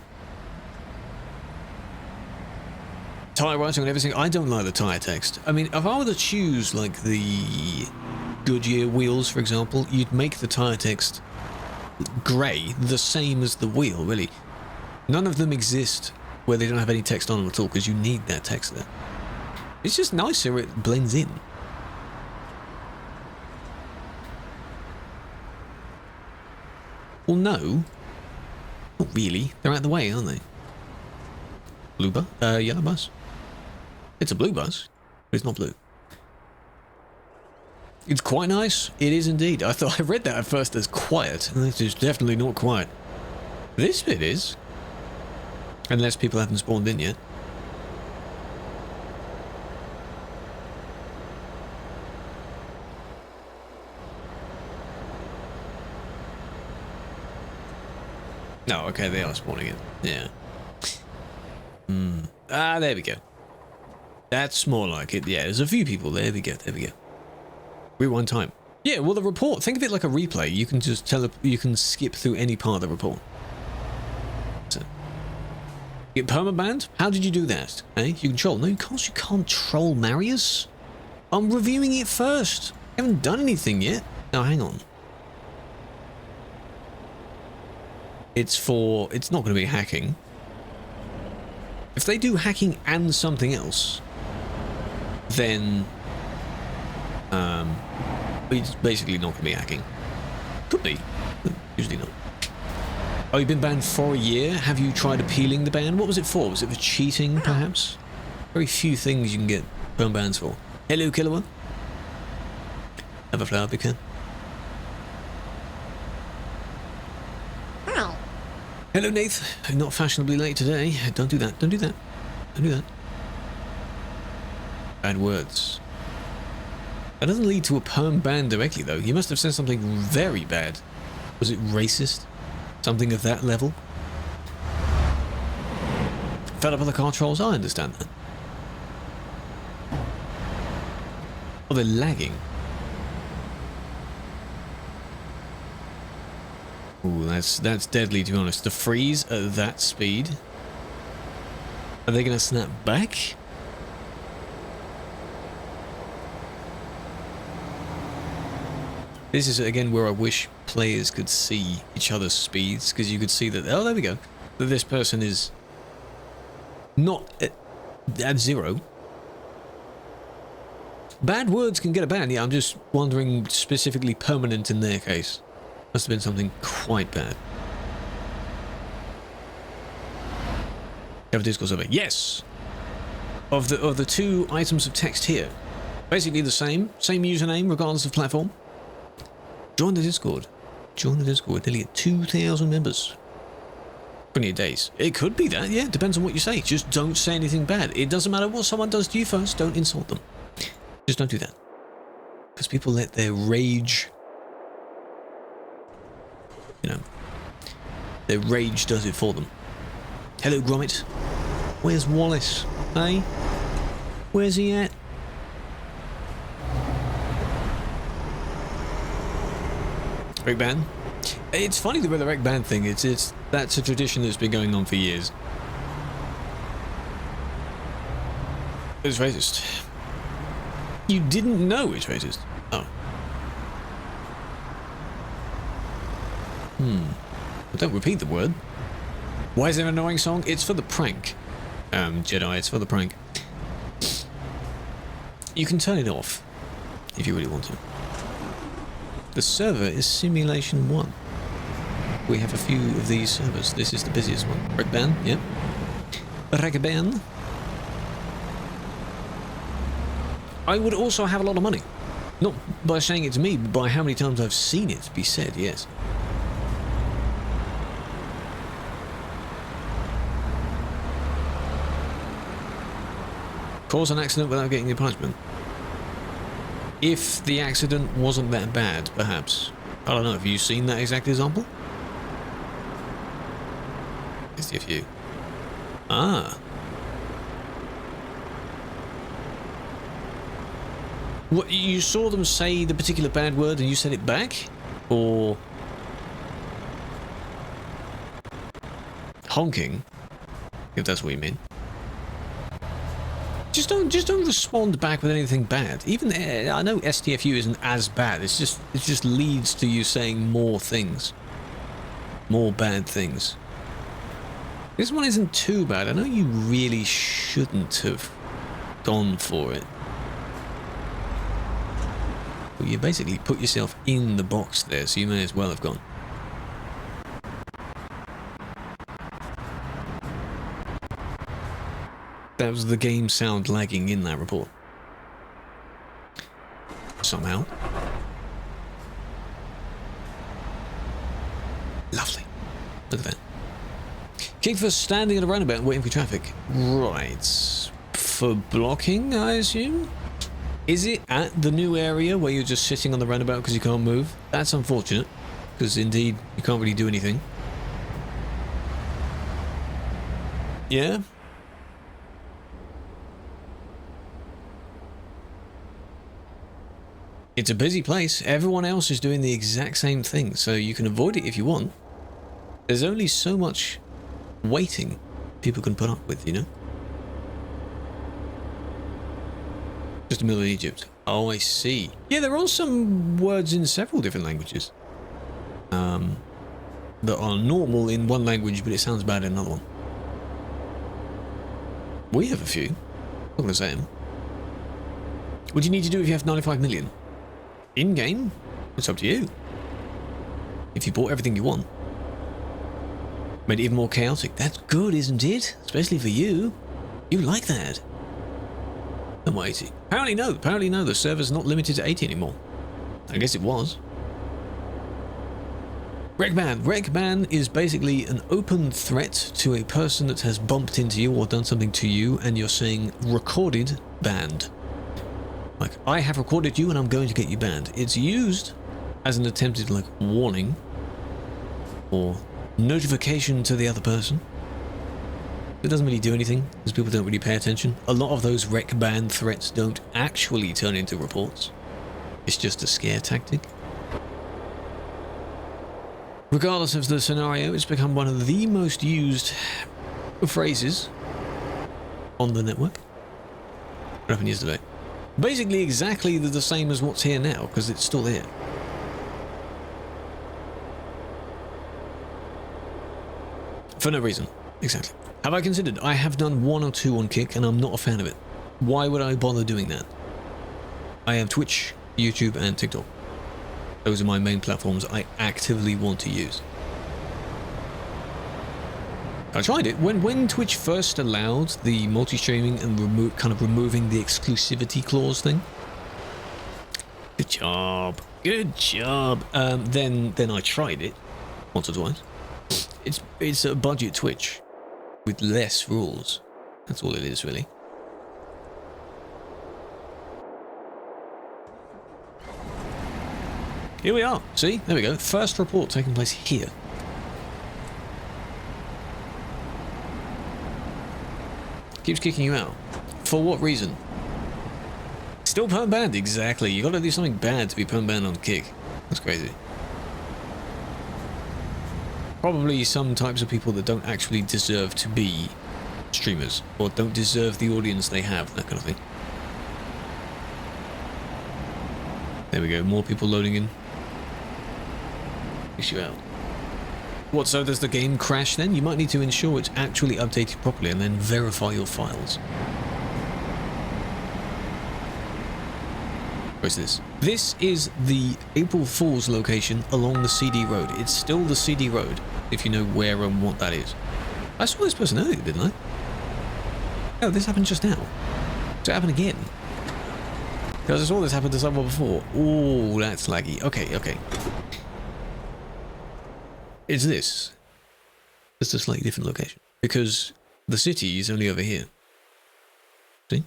Tyre writing and everything. I don't like the tyre text. I mean, if I were to choose, like, the Goodyear wheels, for example, you'd make the tyre text grey, the same as the wheel, really. None of them exist where they don't have any text on them at all, because you need that text there. It's just nicer, it blends in. Well, no. Not really. They're out the way, aren't they? Blue bus? Yellow bus? It's a blue bus, but it's not blue. It's quite nice. It is indeed. I thought I read that at first as quiet, and this is definitely not quiet. This bit is. Unless people haven't spawned in yet. No, okay, they are spawning in. Yeah. Ah, there we go. That's more like it. Yeah, there's a few people. There we go. There we go. Rewind time. Yeah, well, the report. Think of it like a replay. You can just you can skip through any part of the report. So, get permabanned? How did you do that? Eh? You control? No, you can't troll Marius. I'm reviewing it first. I haven't done anything yet. Now, hang on. It's not going to be hacking. If they do hacking and something else, then it's basically not going to be hacking. Could be, but usually not. Oh, you've been banned for a year? Have you tried appealing the ban? What was it for? Was it for cheating, perhaps? Very few things you can get perm bans for. Hello, Killer One. Have a flower, Beacon. Hello, Nath. Not fashionably late today. Don't do that. Don't do that. Don't do that. Bad words. That doesn't lead to a perm ban directly, though. He must have said something very bad. Was it racist? Something of that level? Fed up with the car trolls? I understand that. Oh, they're lagging. Ooh, that's deadly, to be honest. The freeze at that speed. Are they going to snap back? This is, again, where I wish players could see each other's speeds, because you could see that, oh, there we go, that this person is not at zero. Bad words can get a ban, yeah, I'm just wondering specifically permanent in their case. Must have been something quite bad. Have a Discord survey. Yes! Of the two items of text here. Basically the same username regardless of platform. Join the Discord. Join the Discord. Nearly at 2,000 members. 28 days. It could be that, yeah. Depends on what you say. Just don't say anything bad. It doesn't matter what someone does to you first. Don't insult them. Just don't do that. Because people let their rage... You know, their rage does it for them. Hello, Gromit. Where's Wallace? Hey? Where's he at? Rec ban? It's funny with the rec ban thing. That's a tradition that's been going on for years. It's racist. You didn't know it's racist. Oh. Don't repeat the word. Why is there an annoying song? It's for the prank. Jedi, it's for the prank. You can turn it off if you really want to. The server is Simulation 1. We have a few of these servers. This is the busiest one. Rec ban, yep. Rec ban. I would also have a lot of money. Not by saying it to me, but by how many times I've seen it be said, yes. Cause an accident without getting a punishment. If the accident wasn't that bad, perhaps. I don't know, have you seen that exact example? Let's see a few. Ah. What, you saw them say the particular bad word and you said it back? Or... honking? If that's what you mean. Just don't respond back with anything bad. Even I know STFU isn't as bad. It just leads to you saying more things, more bad things. This one isn't too bad. I know you really shouldn't have gone for it. But you basically put yourself in the box there, so you may as well have gone. That was the game sound lagging in that report. Somehow. Lovely. Look at that. Kick for standing at a roundabout and waiting for traffic. Right. For blocking, I assume? Is it at the new area where you're just sitting on the roundabout because you can't move? That's unfortunate, because indeed you can't really do anything. Yeah? It's a busy place. Everyone else is doing the exact same thing, so you can avoid it if you want. There's only so much waiting people can put up with, you know? Just the middle of Egypt. Oh, I see. Yeah, there are some words in several different languages. That are normal in one language, but it sounds bad in another one. We have a few. I'm not going to say them. What do you need to do if you have 95 million? In-game? It's up to you. If you bought everything you want. Made it even more chaotic. That's good, isn't it? Especially for you. You like that. I'm 80. Apparently no, the server's not limited to 80 anymore. I guess it was. Rec ban. Rec ban is basically an open threat to a person that has bumped into you or done something to you, and you're saying recorded banned. Like, I have recorded you and I'm going to get you banned. It's used as an attempted, like, warning or notification to the other person. It doesn't really do anything, because people don't really pay attention. A lot of those rec ban threats don't actually turn into reports. It's just a scare tactic. Regardless of the scenario, it's become one of the most used phrases on the network. What happened yesterday? Basically exactly the same as what's here now, because it's still here. For no reason. Exactly. Have I considered? I have done 1 or 2 on Kick, and I'm not a fan of it. Why would I bother doing that? I have Twitch, YouTube, and TikTok. Those are my main platforms I actively want to use. I tried it. When Twitch first allowed the multi-streaming and removing the exclusivity clause thing. Good job. Good job. Then I tried it once or twice. It's a budget Twitch with less rules. That's all it is, really. Here we are. See? There we go. First report taking place here. Keeps kicking you out. For what reason? Still perm banned. Exactly. You gotta do something bad to be perm banned on Kick. That's crazy. Probably some types of people that don't actually deserve to be streamers, or don't deserve the audience they have, that kind of thing. There we go. More people loading in. Issue out. What, so does the game crash then? You might need to ensure it's actually updated properly and then verify your files. Where's this? This is the April Fool's location along the CD road. It's still the CD road, if you know where and what that is. I saw this person earlier, didn't I? Oh, this happened just now. So it happened again. Because I saw this happen to someone before. Oh, that's laggy. Okay, okay. It's this. It's a slightly different location. Because the city is only over here. See?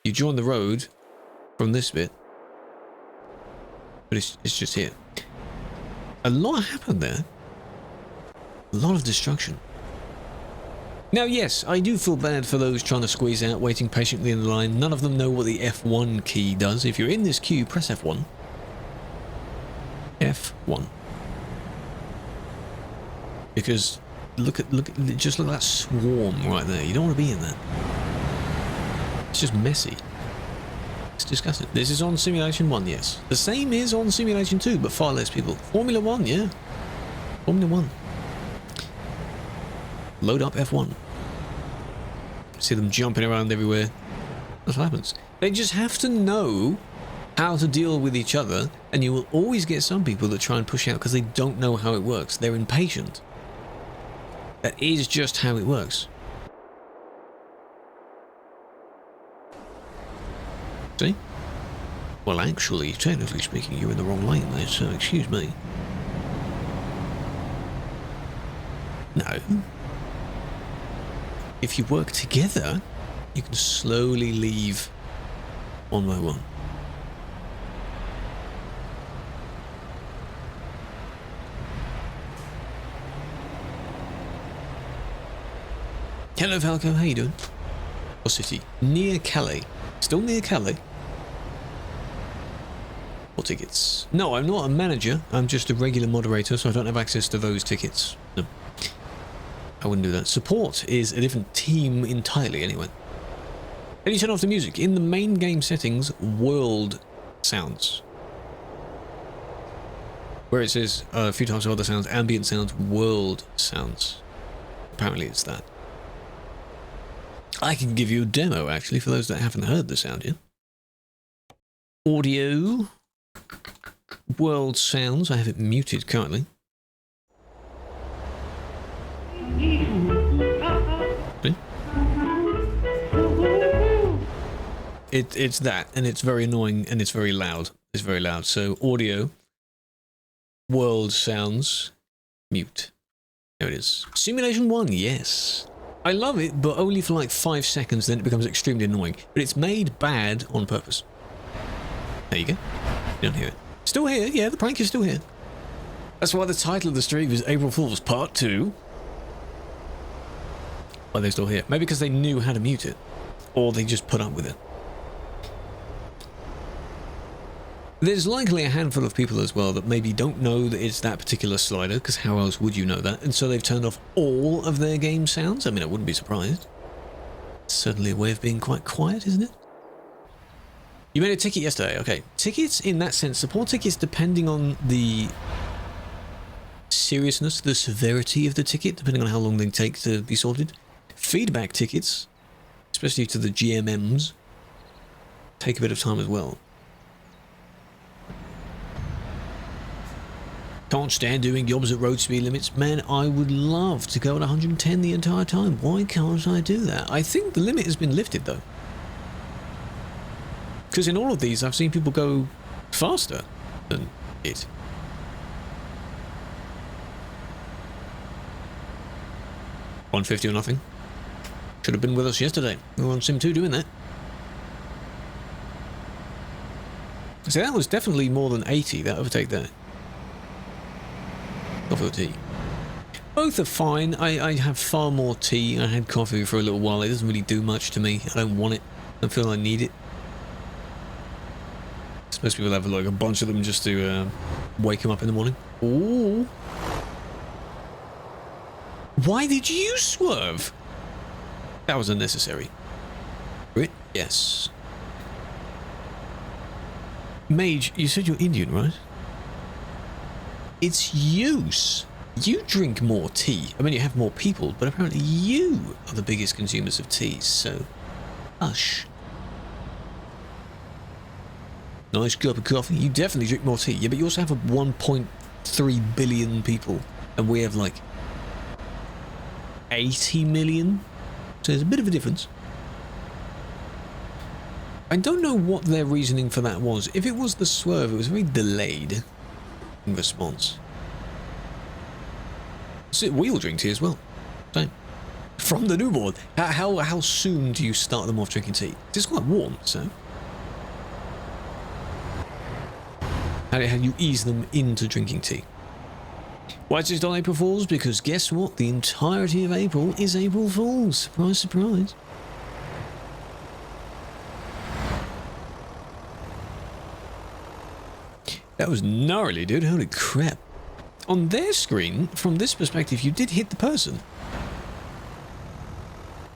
You join the road from this bit. But it's just here. A lot happened there. A lot of destruction. Now, yes, I do feel bad for those trying to squeeze out, waiting patiently in the line. None of them know what the F1 key does. If you're in this queue, press F1. F1. Because just look at that swarm right there. You don't want to be in that. It's just messy. It's disgusting. This is on Simulation 1, yes. The same is on Simulation 2, but far less people. Formula 1, yeah. Formula 1. Load up F1. See them jumping around everywhere. That's what happens. They just have to know how to deal with each other, and you will always get some people that try and push out because they don't know how it works. They're impatient. That is just how it works. See? Well, actually, technically speaking, you're in the wrong lane there, so excuse me. No. If you work together, you can slowly leave one by one. Hello, Falco. How you doing? What city? Near Calais. Still near Calais? What tickets? No, I'm not a manager. I'm just a regular moderator, so I don't have access to those tickets. No. I wouldn't do that. Support is a different team entirely, anyway. Then you turn off the music. In the main game settings, world sounds. Where it says a few times other sounds, ambient sounds, world sounds. Apparently it's that. I can give you a demo, actually, for those that haven't heard the sound yet. Audio. World sounds. I have it muted currently. See? It's that, and it's very annoying, and it's very loud. It's very loud. So, audio. World sounds. Mute. There it is. Simulation 1, yes. I love it, but only for like 5 seconds, then it becomes extremely annoying. But it's made bad on purpose. There you go. You don't hear it. Still here, yeah, the prank is still here. That's why the title of the stream is April Fool's Part 2. Why they're still here. Maybe because they knew how to mute it. Or they just put up with it. There's likely a handful of people as well that maybe don't know that it's that particular slider, because how else would you know that? And so they've turned off all of their game sounds. I mean, I wouldn't be surprised. It's certainly a way of being quite quiet, isn't it? You made a ticket yesterday. Okay. Tickets, in that sense, support tickets, depending on the seriousness, the severity of the ticket, depending on how long they take to be sorted. Feedback tickets, especially to the GMMs, take a bit of time as well. Can't stand doing jobs at road speed limits. Man, I would love to go at 110 the entire time. Why can't I do that? I think the limit has been lifted, though. Because in all of these, I've seen people go faster than it. $150 or nothing. Should have been with us yesterday. We were on Sim 2 doing that. So that was definitely more than 80. That overtake that. Coffee or tea? Both are fine. I have far more tea. I had coffee for a little while. It doesn't really do much to me. I don't want it. I don't feel I need it. Most people have like a bunch of them just to wake them up in the morning. Ooh. Why did you swerve? That was unnecessary. Brit? Yes. Mage, you said you're Indian, right? It's use. You drink more tea. I mean, you have more people, but apparently you are the biggest consumers of tea, so... Hush. Nice cup of coffee. You definitely drink more tea. Yeah, but you also have 1.3 billion people, and we have like 80 million. So there's a bit of a difference. I don't know what their reasoning for that was. If it was the swerve, it was very delayed in response. So we'll drink tea as well. Same. From the newborn. How soon do you start them off drinking tea? It's quite warm, so... How do you ease them into drinking tea? Why is it on April Fools? Because guess what? The entirety of April is April Fools. Surprise, surprise. That was gnarly, dude. Holy crap. On their screen, from this perspective, you did hit the person.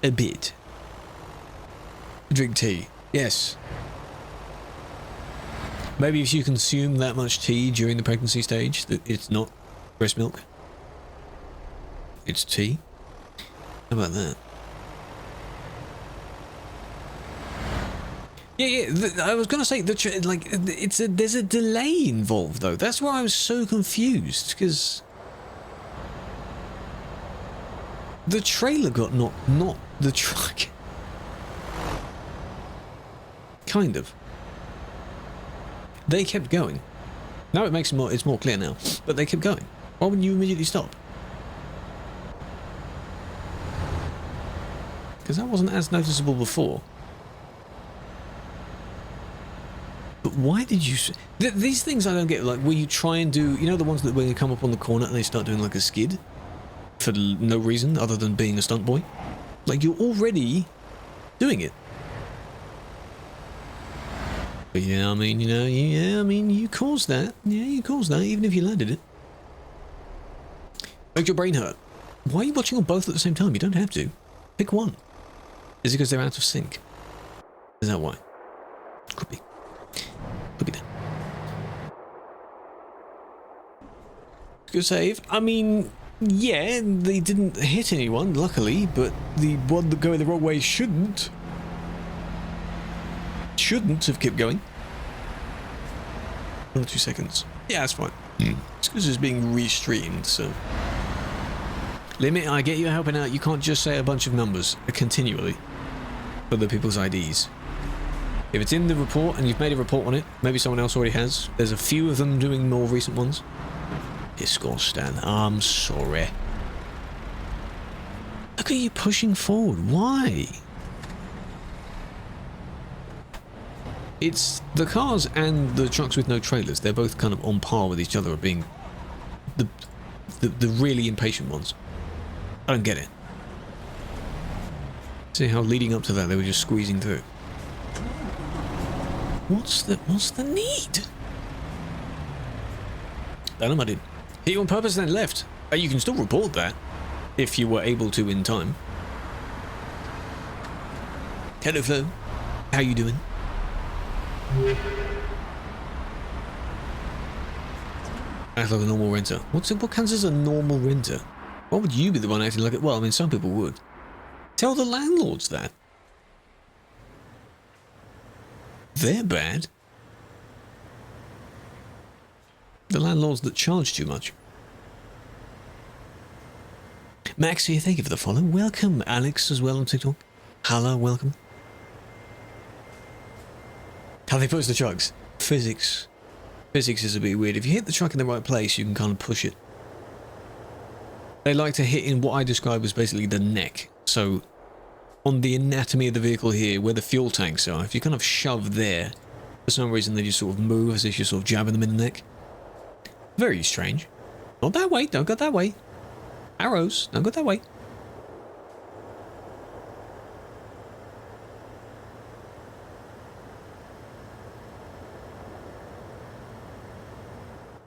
A bit. Drink tea. Yes. Maybe if you consume that much tea during the pregnancy stage, that it's not breast milk. It's tea. How about that? Yeah. I was gonna say that there's a delay involved though. That's why I was so confused because the trailer got not the truck. Kind of. They kept going. Now it's more clear now, but they kept going. Why wouldn't you immediately stop? Because that wasn't as noticeable before. But why did you... These things I don't get, like, where you try and do... You know the ones that when you come up on the corner and they start doing, like, a skid? For no reason other than being a stunt boy? Like, you're already doing it. But yeah, I mean, you know, you caused that. Yeah, you caused that, even if you landed it. Make your brain hurt. Why are you watching on both at the same time? You don't have to. Pick one. Is it because they're out of sync? Is that why? Could be. Could be that. Good save. I mean, yeah, they didn't hit anyone, luckily, but the one that going the wrong way shouldn't have kept going. Another 2 seconds. Yeah, that's fine. It's because it's being restreamed, so... Limit, I get you helping out. You can't just say a bunch of numbers continually for the people's IDs. If it's in the report and you've made a report on it, maybe someone else already has. There's a few of them doing more recent ones. Disgusting. I'm sorry. Look at you pushing forward. Why? It's the cars and the trucks with no trailers. They're both kind of on par with each other of being the really impatient ones. I don't get it. See how leading up to that they were just squeezing through. What's the need? Dynamite did. Hit you on purpose then left. You can still report that if you were able to in time. Hello Flo. How you doing? Act like a normal renter. What counts as a normal renter? Why would you be the one acting like it? Well, I mean, some people would. Tell the landlords that. They're bad. The landlords that charge too much. Max, here, thank you for the follow. Welcome, Alex, as well on TikTok. Hello, welcome. How they push the trucks. Physics. Physics is a bit weird. If you hit the truck in the right place, you can kind of push it. They like to hit in what I describe as basically the neck. So, on the anatomy of the vehicle here, where the fuel tanks are, if you kind of shove there, for some reason they just sort of move as if you're sort of jabbing them in the neck. Very strange. Not that way, don't go that way. Arrows, don't go that way.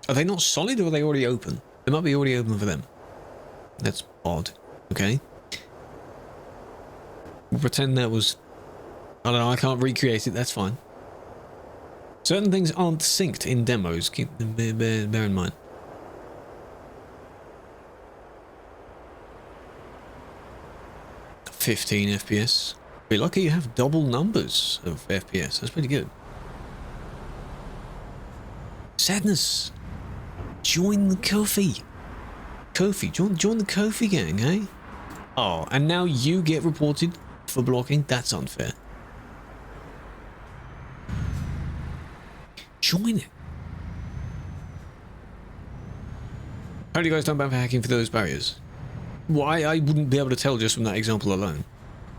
Are they not solid or are they already open? They might be already open for them. That's odd. Okay. We'll pretend that was... I don't know, I can't recreate it, that's fine. Certain things aren't synced in demos, keep them bear in mind. $15 FPS. Be lucky you have double numbers of FPS, that's pretty good. Sadness. Join the Kofi. Kofi, join the Kofi gang, eh? Oh, and now you get reported for blocking? That's unfair. Join it. How do you guys don't ban for hacking for those barriers? Well, I wouldn't be able to tell just from that example alone.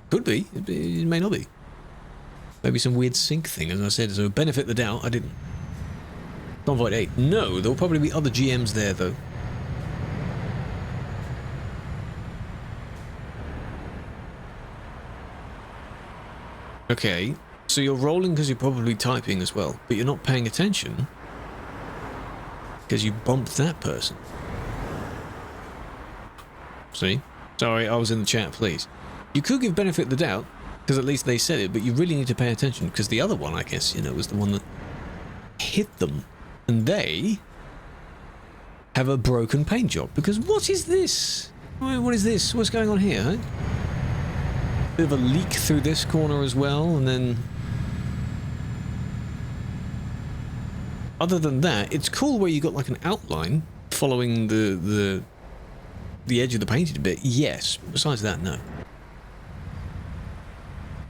Could be. It may not be. Maybe some weird sync thing, as I said. So benefit the doubt, I didn't. Convoy 8. No, there'll probably be other GMs there, though. Okay, so you're rolling because you're probably typing as well, but you're not paying attention because you bumped that person. See? Sorry, I was in the chat, please. You could give benefit of the doubt, because at least they said it, but you really need to pay attention, because the other one, I guess, you know, was the one that hit them. And they have a broken paint job, because what is this? What is this? What's going on here, huh? Bit of a leak through this corner as well, and then... Other than that, it's cool where you got like an outline following the edge of the painted bit, yes. Besides that, no.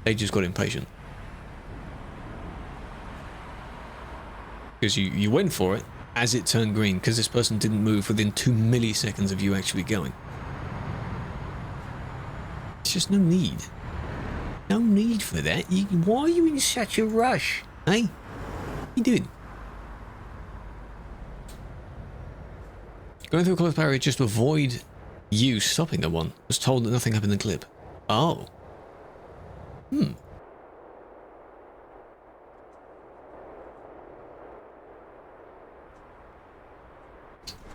They just got impatient. Because you went for it as it turned green, because this person didn't move within 2 milliseconds of you actually going. It's just no need. No need for that. Why are you in such a rush? Hey? What are you doing? Going through a close barrier just to avoid you stopping the one. Was told that nothing happened in the clip. Oh.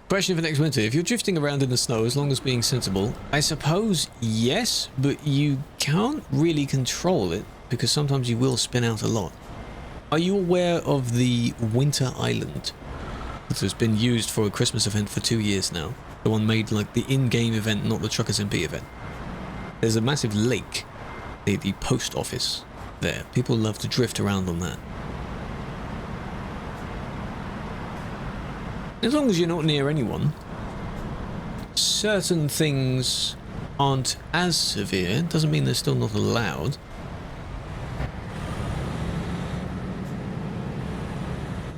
Question for next winter. If you're drifting around in the snow, as long as being sensible, I suppose yes, but you can't really control it because sometimes you will spin out a lot. Are you aware of the Winter Island that has been used for a Christmas event for 2 years now? The one made like the in-game event, not the TruckersMP event. There's a massive lake, the post office there. People love to drift around on that. As long as you're not near anyone, certain things aren't as severe. Doesn't mean they're still not allowed.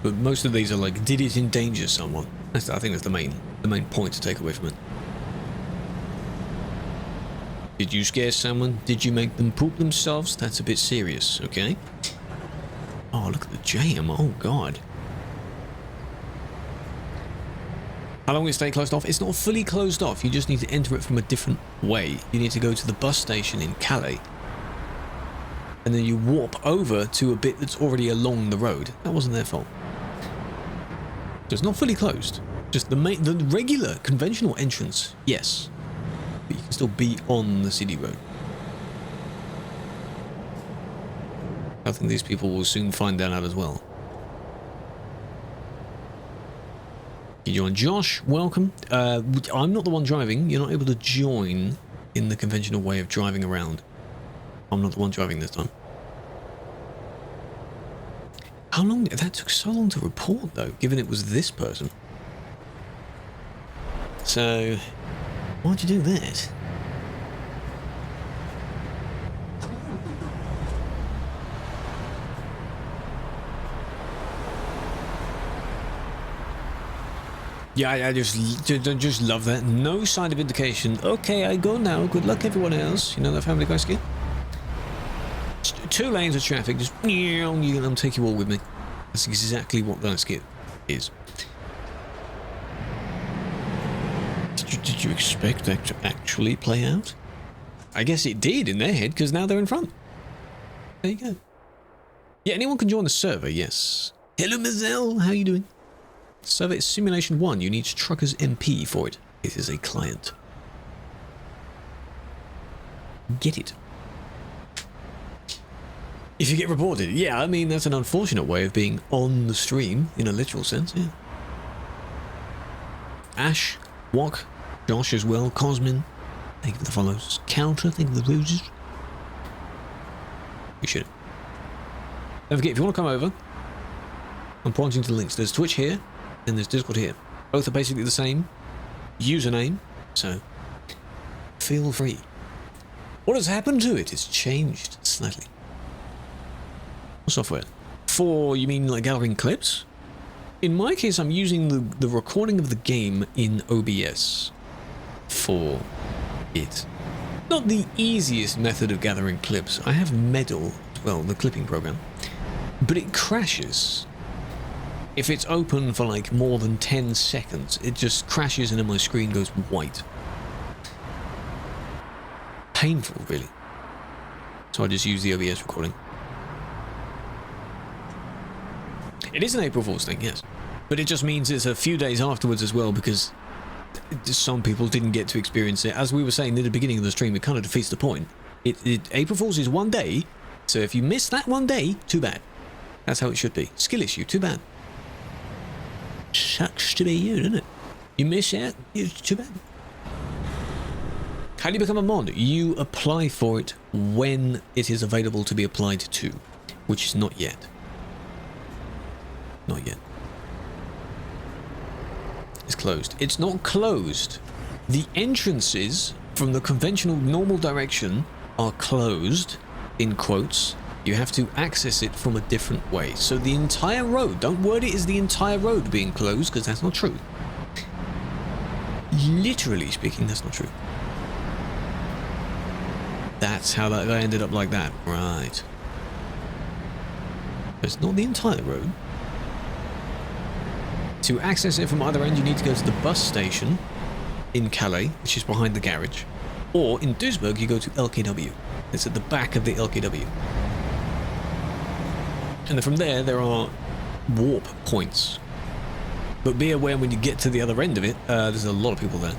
But most of these are like, did it endanger someone? I think that's the main point to take away from it. Did you scare someone? Did you make them poop themselves? That's a bit serious, okay? Oh, look at the jam. Oh, God. How long will it stay closed off? It's not fully closed off. You just need to enter it from a different way. You need to go to the bus station in Calais. And then you warp over to a bit that's already along the road. That wasn't their fault. So it's not fully closed. Just the regular, conventional entrance, yes. But you can still be on the city road. I think these people will soon find that out as well. You join Josh, welcome. I'm not the one driving. You're not able to join in the conventional way of driving around. I'm not the one driving this time. How long? That took so long to report, though, given it was this person. So, why'd you do that? Yeah, I just love that. No sign of indication. Okay, I go now. Good luck, everyone else. You know that Family Guy skit? 2 lanes of traffic, just I'm take you all with me. That's exactly what that skit is. Did you expect that to actually play out? I guess it did in their head, because now they're in front. There you go. Yeah, anyone can join the server, yes. Hello, Mazel. How you doing? Server is Simulation 1. You need TruckersMP for it. It is a client. Get it. If you get reported, yeah, I mean, that's an unfortunate way of being on the stream, in a literal sense, yeah. Ash, Wok, Josh as well, Cosmin, thank you for the follows. Counter, thank you for the roses. Appreciate it. Don't forget, if you want to come over, I'm pointing to the links. There's Twitch here, and there's Discord here. Both are basically the same username, so feel free. What has happened to it? It's changed slightly. Software. For, you mean like gathering clips? In my case, I'm using the recording of the game in OBS for it. Not the easiest method of gathering clips. I have Medal, well, the clipping program, but it crashes. If it's open for like more than 10 seconds, it just crashes and then my screen goes white. Painful, really. So I just use the OBS recording. It is an April Fool's thing, yes. But it just means it's a few days afterwards as well, because some people didn't get to experience it. As we were saying at the beginning of the stream, it kind of defeats the point. April Fool's is one day, so if you miss that one day, too bad. That's how it should be. Skill issue, too bad. Sucks to be you, doesn't it? You miss out, it's too bad. How do you become a mod? You apply for it when it is available to be applied to, which is not yet. Not yet. It's closed. It's not closed. The entrances from the conventional normal direction are closed, in quotes, You have to access it from a different way. So the entire road, don't word it as the entire road being closed, because that's not true. Literally speaking, that's not true. That's how that ended up like that. Right. It's not the entire road. To access it from either end, you need to go to the bus station in Calais, which is behind the garage. Or in Duisburg, you go to LKW. It's at the back of the LKW. And then from there are warp points. But be aware when you get to the other end of it, there's a lot of people there.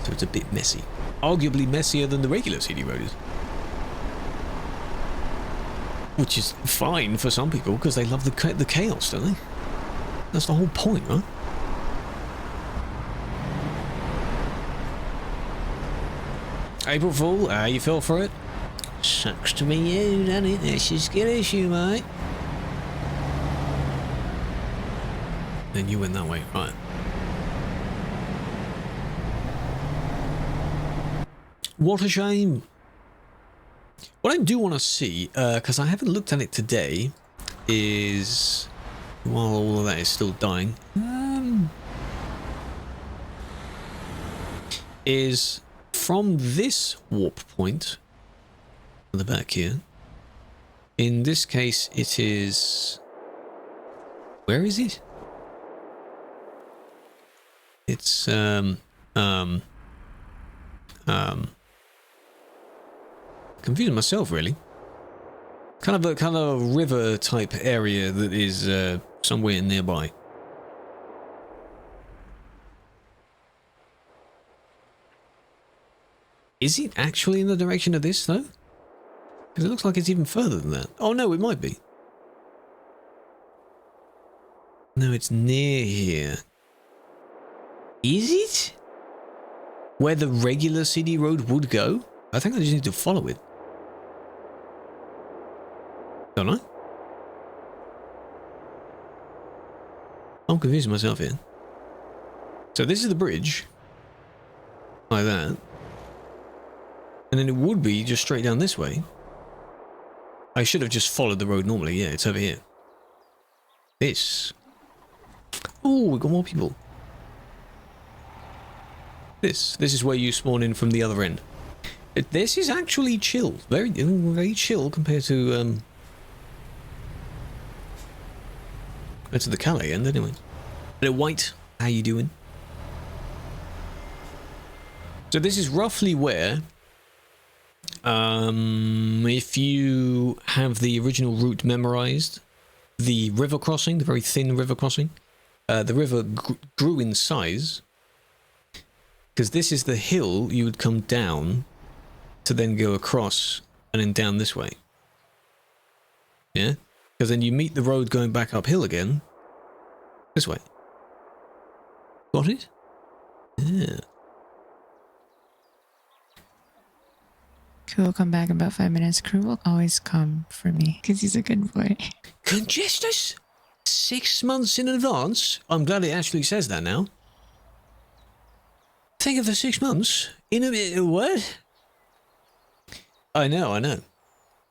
So it's a bit messy. Arguably messier than the regular CD road is. Which is fine for some people, because they love the chaos, don't they? That's the whole point, right? April Fool, you fell for it? Sucks to be you, doesn't it? That's a skill issue, mate. Then you went that way, right. What a shame. What I do want to see, because I haven't looked at it today, is, while all of that is still dying, is from this warp point on the back here. In this case, it is, where is it? It's confusing myself, really. Kind of a river type area that is somewhere nearby. Is it actually in the direction of this, though? Because it looks like it's even further than that. Oh no, it might be. No, it's near here. Is it? Where the regular CD road would go? I think I just need to follow it. Don't I? I'm confusing myself here. So this is the bridge. Like that. And then it would be just straight down this way. I should have just followed the road normally. Yeah, it's over here. This. Oh, we got more people. This is where you spawn in from the other end. This is actually chill. Very, very chill compared to the Calais end, anyway. Hello, White. How you doing? So this is roughly where, if you have the original route memorized, the river crossing, the very thin river crossing, the river grew in size, because this is the hill you would come down to then go across and then down this way. Yeah? Because then you meet the road going back uphill again. This way. Got it? Yeah. Crew will come back in about 5 minutes. Crew will always come for me because he's a good boy. Congestus? 6 months in advance? I'm glad it actually says that now. Think of the 6 months. In a what? I know. Do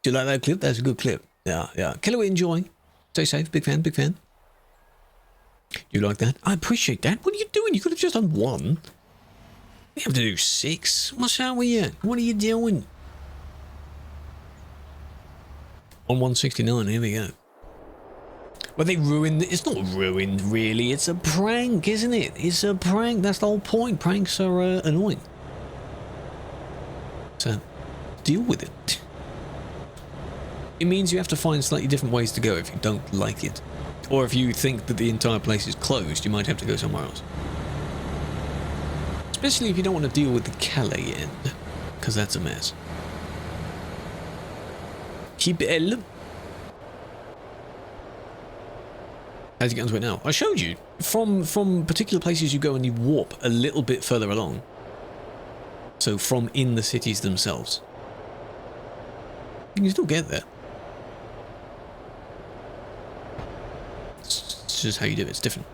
you like that clip? That's a good clip. Yeah. Killer, enjoy. Stay safe. Big fan. You like that? I appreciate that. What are you doing? You could have just done 1. You have to do 6. What's wrong with you? What are you doing? On 169, here we go. Well, they ruined it. It's not ruined, really. It's a prank, isn't it? It's a prank. That's the whole point. Pranks are annoying. So, deal with it. It means you have to find slightly different ways to go if you don't like it. Or if you think that the entire place is closed, you might have to go somewhere else. Especially if you don't want to deal with the Calais end, because that's a mess. Keep it. How's it getting to it now? I showed you. From particular places you go and you warp a little bit further along. So from in the cities themselves. You can still get there. It's just how you do it. It's different.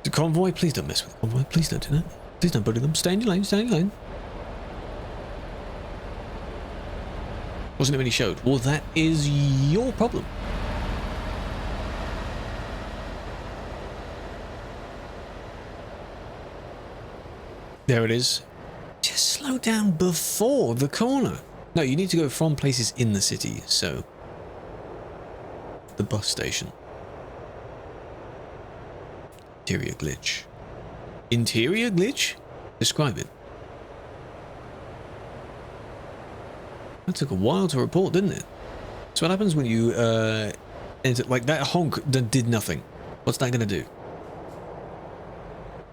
The convoy, please don't mess with the convoy. Please don't do that. Please don't bully them. Stay in your lane. Stay in your lane. Wasn't it when he showed? Well, that is your problem. There it is. Just slow down before the corner. No, you need to go from places in the city, so... The bus station. Interior glitch. Interior glitch? Describe it. That took a while to report, didn't it? So what happens when you, enter, like that honk that did nothing? What's that going to do?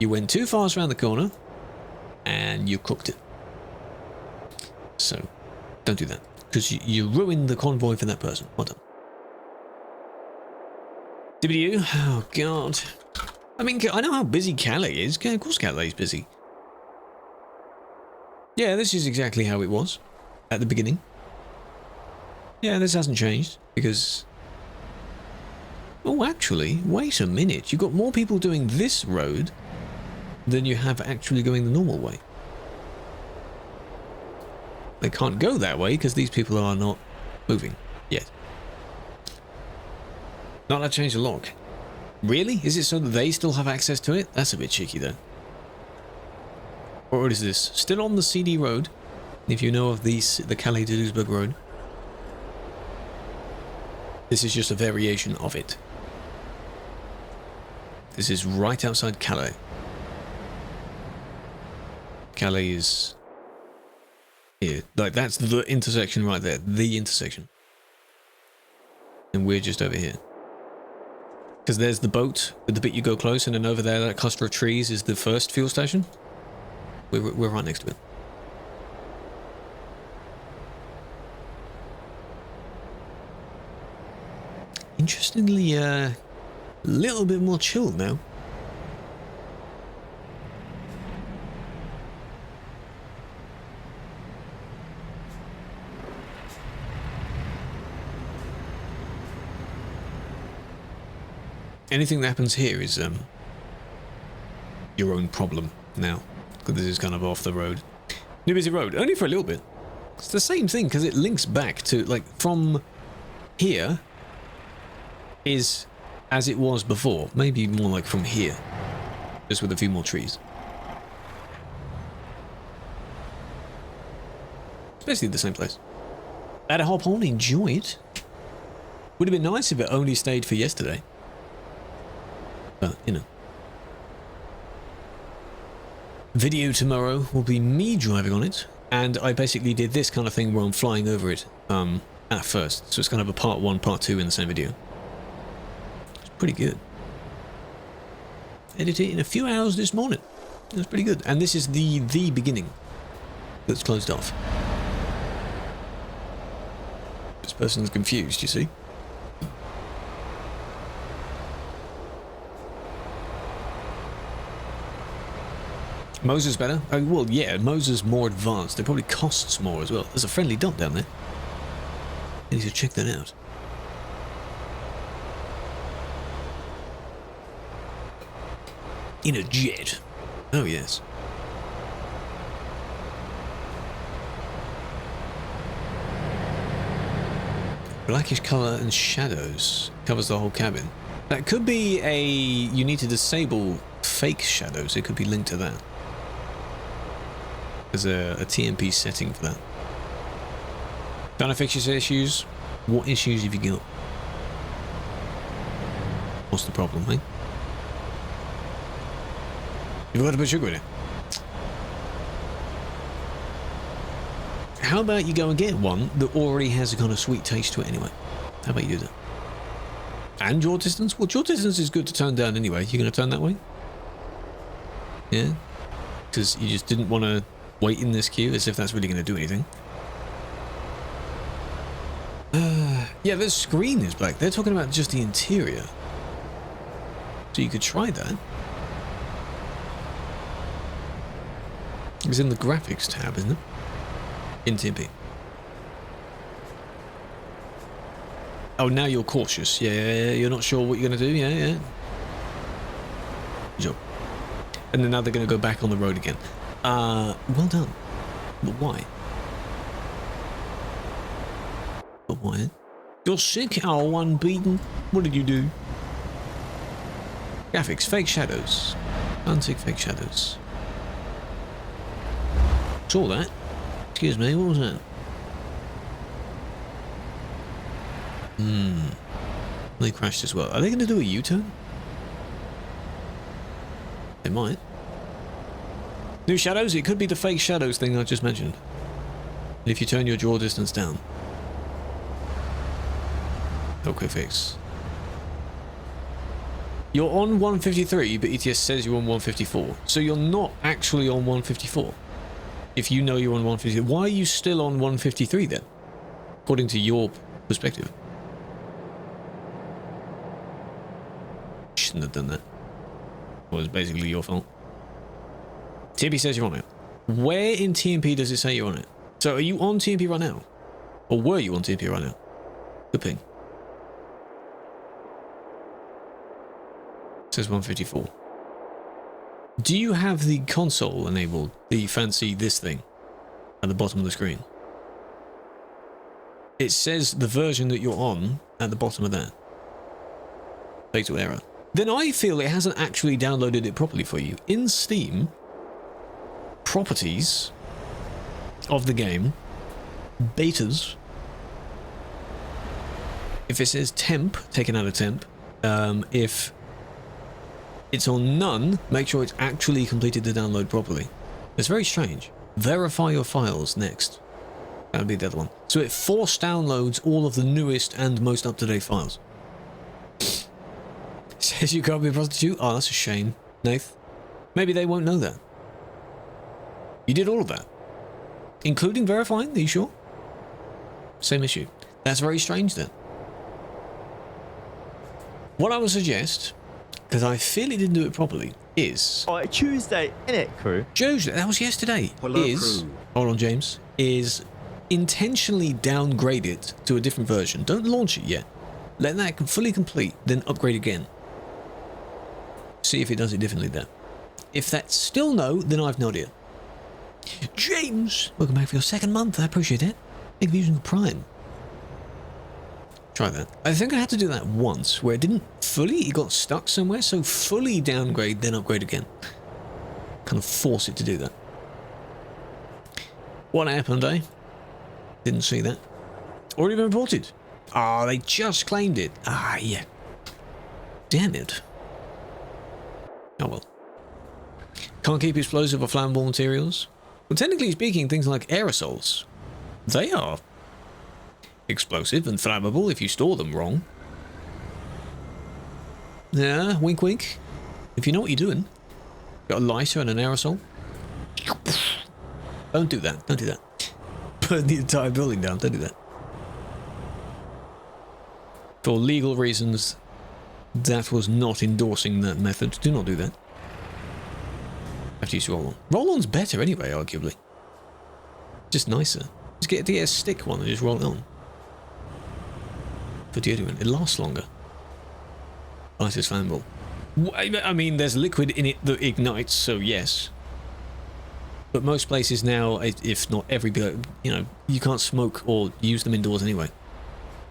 You went too fast around the corner, and you cooked it. So, don't do that. Because you ruined the convoy for that person. Well done. DBU? Oh, God. I mean, I know how busy Calais is. Of course Calais is busy. Yeah, this is exactly how it was at the beginning. Yeah, this hasn't changed because... Oh, actually, wait a minute. You've got more people doing this road than you have actually going the normal way. They can't go that way because these people are not moving yet. Not allowed to change the lock. Really? Is it so that they still have access to it? That's a bit cheeky though. What is this? Still on the CD road. If you know of the Calais to Duisburg road. This is just a variation of it. This is right outside Calais. Calais is here. Like, that's the intersection right there. The intersection. And we're just over here. Because there's the boat, with the bit you go close, and then over there, that cluster of trees is the first fuel station. We're right next to it. Interestingly, a little bit more chilled now. Anything that happens here is your own problem now, because this is kind of off the road. New Busy Road, only for a little bit. It's the same thing because it links back to, like, from here is as it was before. Maybe more like from here, just with a few more trees. It's basically the same place. Had a hop on, enjoy it. Would have been nice if it only stayed for yesterday. But, you know. Video tomorrow will be me driving on it, and I basically did this kind of thing where I'm flying over it at first. So it's kind of a part 1, part 2 in the same video. It's pretty good. Edited it in a few hours this morning. It's pretty good. And this is the beginning that's closed off. This person's confused, you see. Moses better? Oh, well, yeah, Moses more advanced. It probably costs more as well. There's a friendly dot down there. I need to check that out. In a jet. Oh, yes. Blackish colour and shadows. Covers the whole cabin. That could be a... You need to disable fake shadows. It could be linked to that. There's a TMP setting for that. Trying to fix your issues? What issues have you got? What's the problem, eh? You've got to put sugar in it. How about you go and get one that already has a kind of sweet taste to it anyway? How about you do that? And draw distance? Well, draw distance is good to turn down anyway. You going to turn that way? Yeah? Because you just didn't want to wait in this queue as if that's really going to do anything. Yeah, the screen is black. They're talking about just the interior. So you could try that. It's in the graphics tab, isn't it? In TMP. Oh, now you're cautious. Yeah, you're not sure what you're going to do. Yeah. Good job. And then now they're going to go back on the road again. Well done. But why? Quiet. You're sick? Oh, unbeaten. What did you do? Graphics, fake shadows. Untick fake shadows. Saw that. Excuse me, what was that? They crashed as well. Are they going to do a U-turn? They might. New shadows? It could be the fake shadows thing I just mentioned. If you turn your draw distance down. Okay, fix. You're on 153, but ETS says you're on 154. So you're not actually on 154. If you know you're on 153, why are you still on 153 then? According to your perspective. Shouldn't have done that. Well, it's basically your fault. TMP says you're on it. Where in TMP does it say you're on it? So are you on TMP right now? Or were you on TMP right now? Good ping. It says 154. Do you have the console enabled? The fancy this thing at the bottom of the screen? It says the version that you're on at the bottom of that. Fatal error. Then I feel it hasn't actually downloaded it properly for you. In Steam, properties of the game, betas, if it says temp, taken out of temp, if it's on none, make sure it's actually completed the download properly. It's very strange. Verify your files next. That would be the other one. So it force downloads all of the newest and most up-to-date files. Says you can't be a prostitute? Oh, that's a shame, Nath. Maybe they won't know that. You did all of that. Including verifying? Are you sure? Same issue. That's very strange then. What I would suggest, because I feel it didn't do it properly, is... Oh, Tuesday, innit, Crew? Tuesday, that was yesterday. Hello, is... Crew. Hold on, James. Is intentionally downgrade it to a different version. Don't launch it yet. Let that fully complete, then upgrade again. See if it does it differently there. If that's still no, then I've no idea. James, welcome back for your second month. I appreciate it. Thank you for using the Prime. Try that. I think I had to do that once, where it didn't fully, it got stuck somewhere, so fully downgrade, then upgrade again. Kind of force it to do that. What happened, eh? Didn't see that. Already been reported. Ah, they just claimed it. Ah, yeah. Damn it. Oh well. Can't keep explosive or flammable materials. Well, technically speaking, things like aerosols, they are explosive and flammable if you store them wrong. Yeah, wink wink. If you know what you're doing. Got a lighter and an aerosol. Don't do that. Don't do that. Burn the entire building down. Don't do that. For legal reasons, that was not endorsing that method. Do not do that. Have to use roll-on. Roll-on's better anyway, arguably. Just nicer. Just get a stick one and just roll it on. For deodorant, it lasts longer. Light is flammable. I mean, there's liquid in it that ignites, so yes. But most places now, if not every, you know, you can't smoke or use them indoors anyway.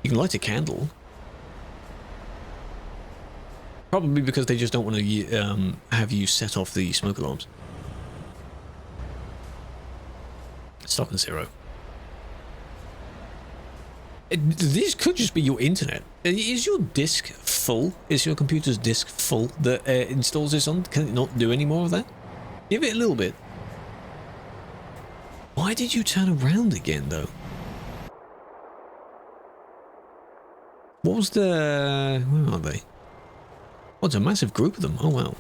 You can light a candle. Probably because they just don't want to have you set off the smoke alarms. Stock and zero. This could just be your internet. Is your disk full? Is your computer's disk full that installs this on? Can it not do any more of that? Give it a little bit. Why did you turn around again, though? What was the... Where are they? Oh, it's a massive group of them. Oh, wow.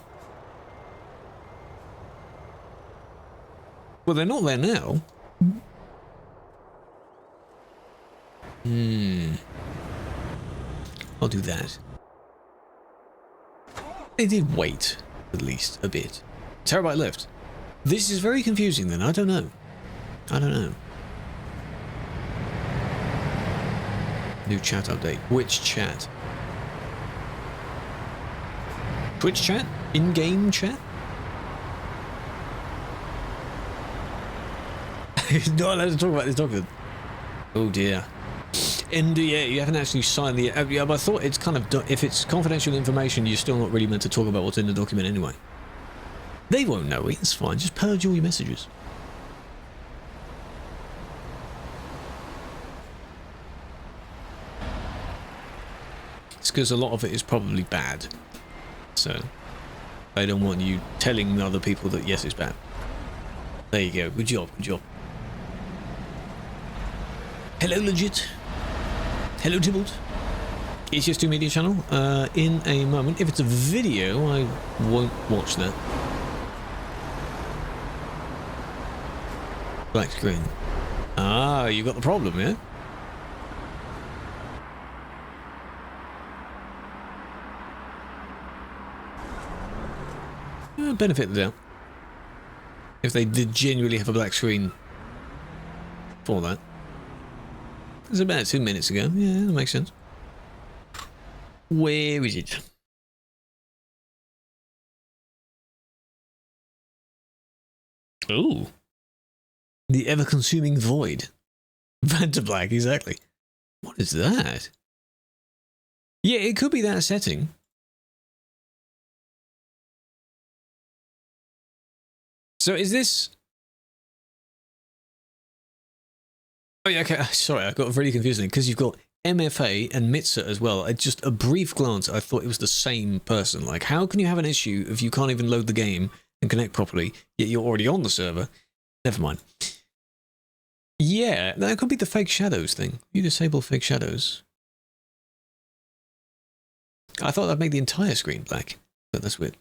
Well, they're not there now. I'll do that. They did wait, at least, a bit. Terabyte left. This is very confusing then. I don't know. I don't know. New chat update. Which chat? Twitch chat? In-game chat? Not allowed to talk about this document. Oh dear. NDA. You haven't actually signed the... yeah, but I thought it's kind of... If it's confidential information, you're still not really meant to talk about what's in the document anyway. They won't know it. It's fine. Just purge all your messages. It's because a lot of it is probably bad. So, they don't want you telling other people that, yes, it's bad. There you go. Good job. Good job. Hello, Legit. Hello, Tybalt. It's just 2 Media channel. In a moment. If it's a video, I won't watch that. Black screen. Ah, you got the problem, yeah? Benefit of the doubt. If they did genuinely have a black screen for that. It was about 2 minutes ago. Yeah, that makes sense. Where is it? Oh. The ever-consuming void. Vanta Black, exactly. What is that? Yeah, it could be that setting. So is this... Oh yeah, okay, sorry, I got really confused because you've got MFA and Mitza as well. At just a brief glance, I thought it was the same person. Like, how can you have an issue if you can't even load the game and connect properly, yet you're already on the server? Never mind. Yeah, that could be the fake shadows thing. You disable fake shadows. I thought that'd make the entire screen black, but that's weird.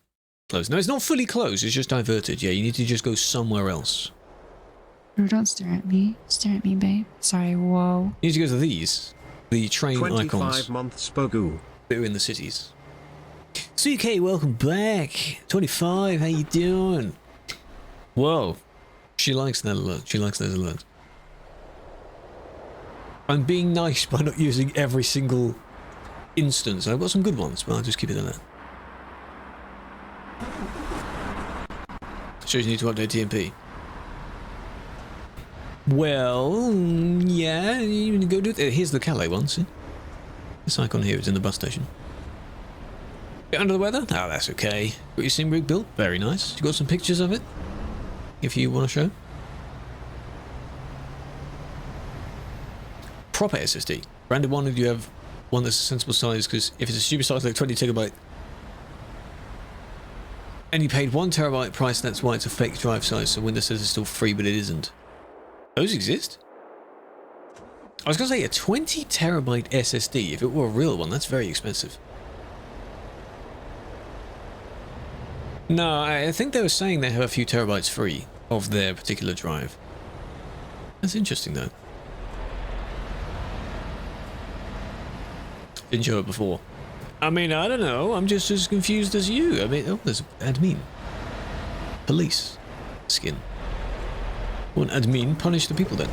Closed. No, it's not fully closed, it's just diverted. Yeah, you need to just go somewhere else. Oh, don't stare at me. Stare at me, babe. Sorry, whoa. You need to go to these. The train 25 icons. months Spogu. They're in the cities. CK, welcome back. 25, how you doing? Whoa. She likes that alert. She likes those alerts. I'm being nice by not using every single instance. I've got some good ones, but I'll just keep it in there. Shows you need to update TMP. Well, yeah, you can go do it. Here's the Calais one, see? This icon here is in the bus station. Bit under the weather? Oh, that's okay. Got your sim rig built? Very nice. You got some pictures of it? If you want to show. Proper SSD. Branded one, do you have one that's a sensible size? Because if it's a stupid size like 20 gigabyte, and you paid 1 terabyte price, that's why it's a fake drive size, so Windows says it's still free, but it isn't. Those exist? I was going to say a 20 terabyte SSD, if it were a real one, that's very expensive. No, I think they were saying they have a few terabytes free of their particular drive. That's interesting though. Didn't show it before. I mean, I don't know. I'm just as confused as you. I mean, oh, there's admin. Police. Skin. Won't admin punish the people then?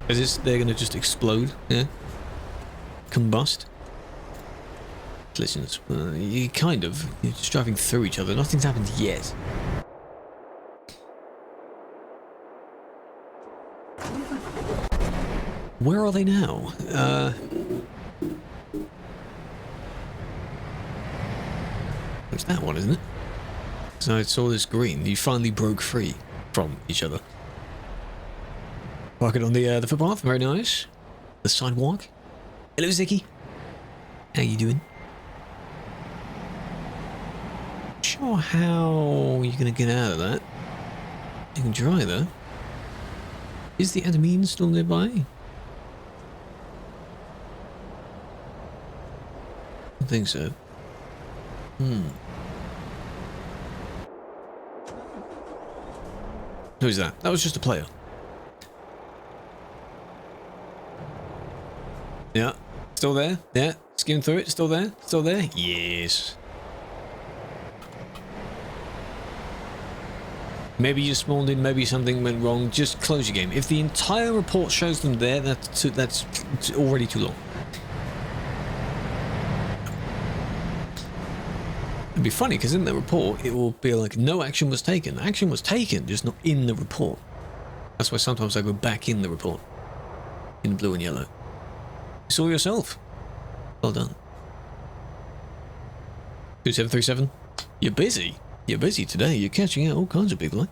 Is this, they're going to just explode? Yeah? Combust? Collisions. You kind of. You're just driving through each other. Nothing's happened yet. Where are they now? It's that one, isn't it? So it's all this green. You finally broke free from each other. Park it on the footpath. Very nice. The sidewalk. Hello, Zicky. How you doing? Not sure how you're gonna get out of that. You can try though. Is the admin still nearby? I think so. Who's that? That was just a player. Yeah. Still there? Yeah. Skim through it. Still there? Still there? Yes. Maybe you spawned in, maybe something went wrong. Just close your game. If the entire report shows them there, that's already too long. It'd be funny because in the report it will be like no action was taken. Action was taken, just not in the report. That's why sometimes I go back in the report in blue and yellow. You saw yourself. Well done. 2737. You're busy. You're busy today. You're catching out all kinds of people, eh?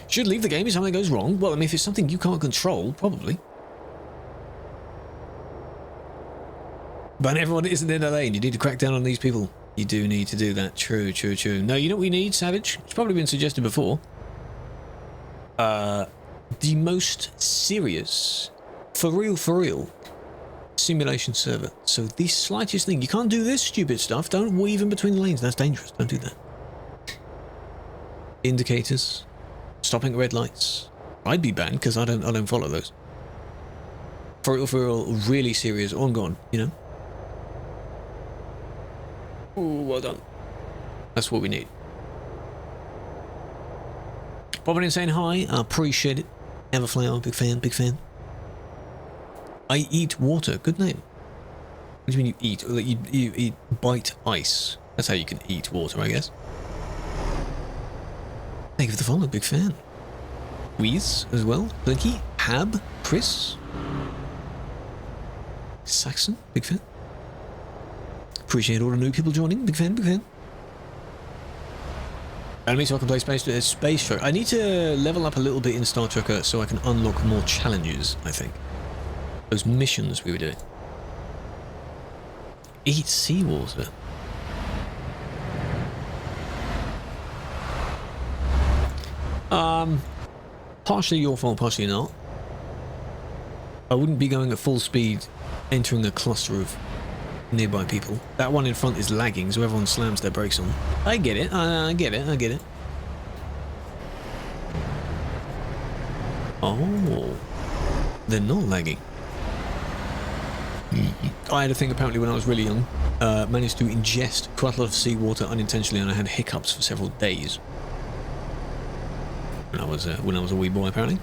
Should leave the game if something goes wrong. Well, I mean, if it's something you can't control, probably. But everyone isn't in LA and you need to crack down on these people. You do need to do that. True, true, true. No, you know what we need, Savage? It's probably been suggested before. The most serious, for real, simulation server. So the slightest thing. You can't do this stupid stuff. Don't weave in between the lanes. That's dangerous. Don't do that. Indicators. Stopping red lights. I'd be banned because I don't follow those. For real, really serious, on God, you know? Ooh, well done. That's what we need. Popping in saying hi. I appreciate it. Everflower, big fan, big fan. I eat water. Good name. What do you mean you eat? Like you eat bite ice. That's how you can eat water, I guess. Thank you for the follow, big fan. Wheeze as well. Blinky, Hab, Chris, Saxon, big fan. Appreciate all the new people joining, big fan, big fan. Enemy so I can play Space Truck. I need to level up a little bit in Star Trucker so I can unlock more challenges, I think. Those missions we were doing. Eat seawater. Partially your fault, partially not. I wouldn't be going at full speed entering a cluster of nearby people. That one in front is lagging, so everyone slams their brakes on. I get it, I get it, I get it. Oh, they're not lagging. I had a thing apparently when I was really young. Managed to ingest quite a lot of seawater unintentionally, and I had hiccups for several days. When I was a wee boy, apparently.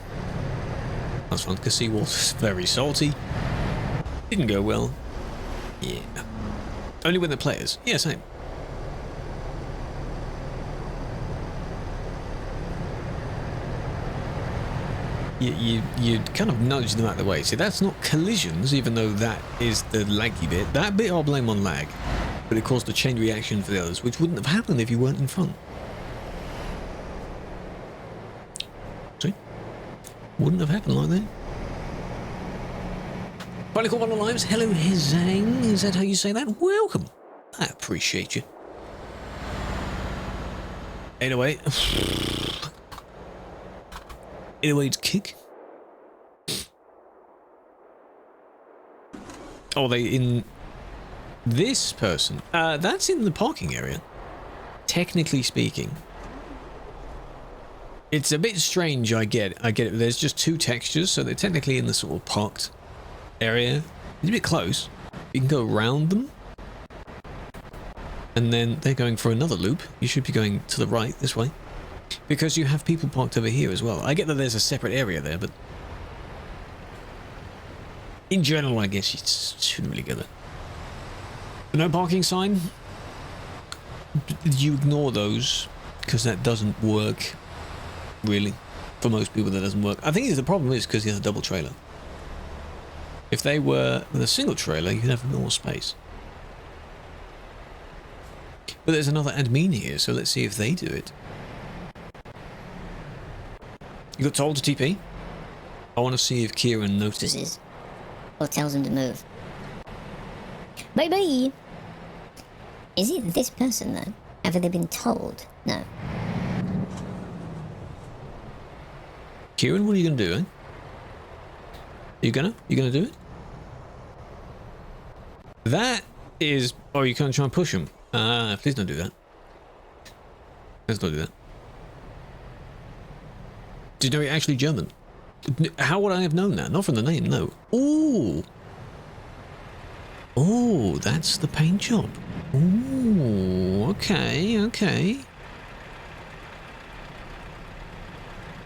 That's fun because seawater's very salty. Didn't go well. Yeah. Only when they're players. Yeah, same. You kind of nudge them out of the way. See, that's not collisions, even though that is the laggy bit. That bit I'll blame on lag. But it caused a chain reaction for the others, which wouldn't have happened if you weren't in front. See? Wouldn't have happened like that. Finally caught one of the lives. Hello, Hizang. Is that how you say that? Welcome. I appreciate you. Anyway. Anyway, it's kick. Oh, they in this person? That's in the parking area. Technically speaking. It's a bit strange, I get it. There's just two textures, so they're technically in the sort of parked area. It's a bit close. You can go around them. And then they're going for another loop. You should be going to the right, this way. Because you have people parked over here as well. I get that there's a separate area there, but... in general, I guess you shouldn't really get it. No parking sign. You ignore those, because that doesn't work. Really. For most people, that doesn't work. I think the problem is because he has a double trailer. If they were with a single trailer, you'd have more space. But there's another admin here, so let's see if they do it. You got told to TP? I want to see if Kieran notices. Or tells him to move. Bye bye! Is it this person though? Have they been told? No. Kieran, what are you going to do, eh? You gonna do it? That is... oh, you can't try and push him. Please don't do that. Let's not do that. Did you know you're actually German? How would I have known that? Not from the name, no. Ooh! Oh, that's the paint job. Ooh, okay, okay.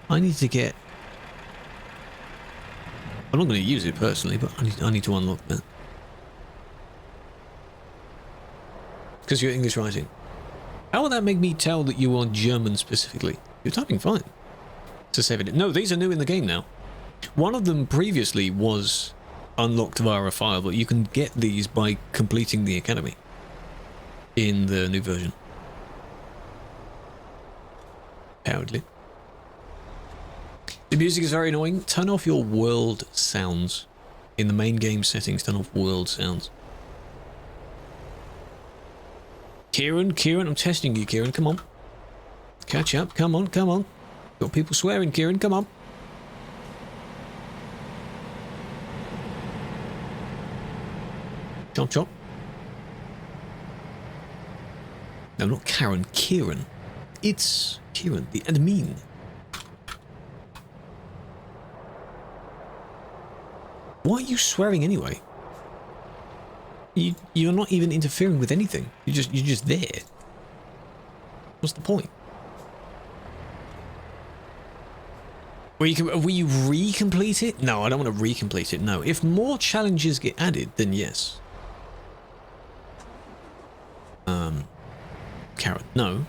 I need to get... I'm not going to use it personally, but I need to unlock that. Because you're English writing. How will that make me tell that you are German specifically? You're typing fine. to save it. No, these are new in the game now. One of them previously was unlocked via a file, but you can get these by completing the academy in the new version. Apparently. The music is very annoying. Turn off your world sounds. In the main game settings, turn off world sounds. Kieran, I'm testing you, Kieran. Come on. Catch up. Come on. Got people swearing, Kieran. Come on. Chomp chomp. No, not Karen. Kieran. It's Kieran, the admin. Why are you swearing anyway? You're not even interfering with anything. You're just there. What's the point? Will you recomplete it? No, I don't want to recomplete it. No. If more challenges get added, then yes. Karen. No.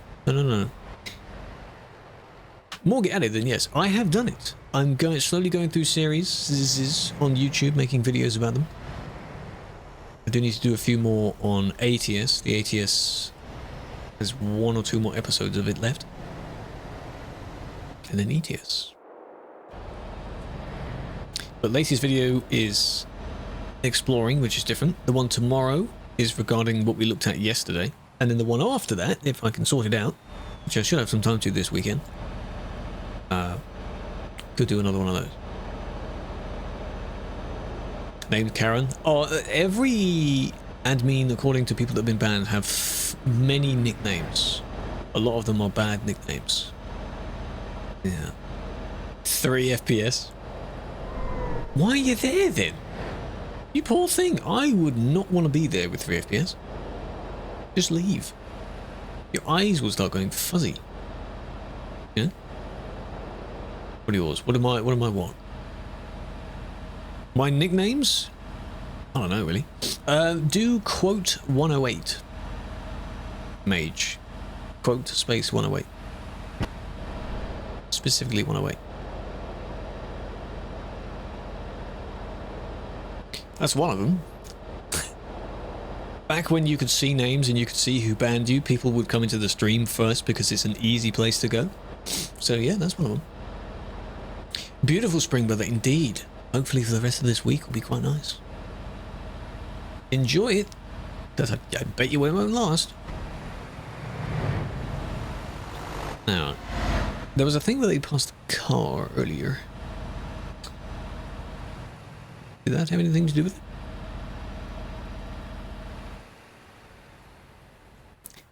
More get added, then yes. I have done it. I'm slowly going through series on YouTube, making videos about them. I do need to do a few more on ATS. The ATS has 1 or 2 more episodes of it left. And then ETS. But latest video is exploring, which is different. The one tomorrow is regarding what we looked at yesterday. And then the one after that, if I can sort it out, which I should have some time to this weekend, could do another one of those. Named Karen. Oh, every admin, according to people that have been banned, have many nicknames. A lot of them are bad nicknames. Yeah. 3 FPS. Why are you there then? You poor thing. I would not want to be there with 3 FPS. Just leave. Your eyes will start going fuzzy. Yeah? What are yours? What am I want? My nicknames? I don't know really. Do quote 108. Mage. Quote space 108. Specifically 108. That's one of them. Back when you could see names and you could see who banned you, people would come into the stream first because it's an easy place to go. So yeah, that's one of them. Beautiful spring weather indeed. Hopefully for the rest of this week will be quite nice. Enjoy it. I bet you it won't last. Now, there was a thing where they passed a car earlier. Did that have anything to do with it?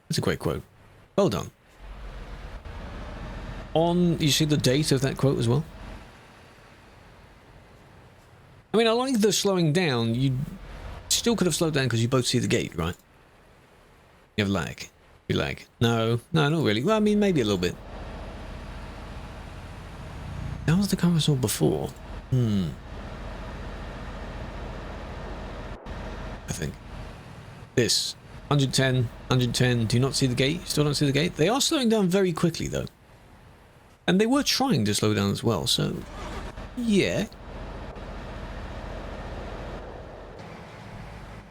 That's a great quote. Well done. You see the date of that quote as well? I mean, I like the slowing down. You still could have slowed down because you both see the gate, right? You have lag. You lag. No, not really. Well, I mean, maybe a little bit. That was the car I saw before. I think. This. 110. Do you not see the gate? Still don't see the gate? They are slowing down very quickly, though. And they were trying to slow down as well, so... yeah.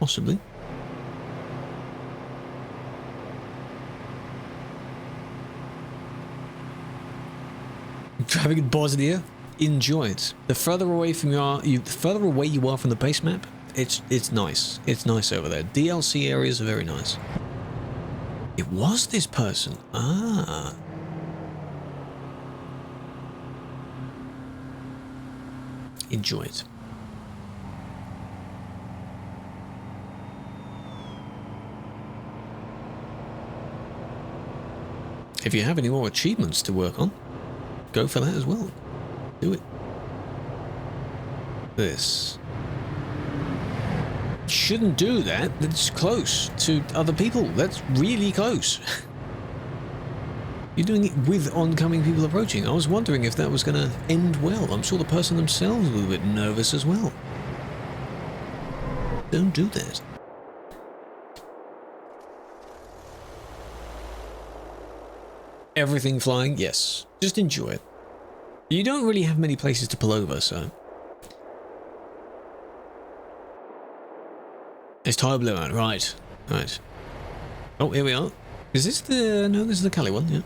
Possibly. Driving in Bosnia, enjoy it. The further away you are from the base map, it's nice. It's nice over there. DLC areas are very nice. It was this person. Ah. Enjoy it. If you have any more achievements to work on, go for that as well. Do it. This. Shouldn't do that. That's close to other people. That's really close. You're doing it with oncoming people approaching. I was wondering if that was going to end well. I'm sure the person themselves was a bit nervous as well. Don't do that. Everything flying? Yes. Just enjoy it. You don't really have many places to pull over, so... It's tire blew out, right. Right. Oh, here we are. Is this the... No, this is the Cali one, yeah.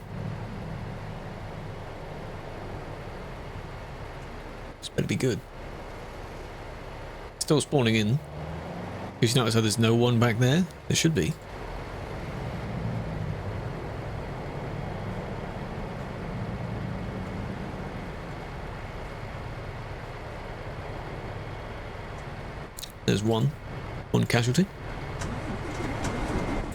This better be good. Still spawning in. Because you notice how there's no one back there? There should be. There's one casualty.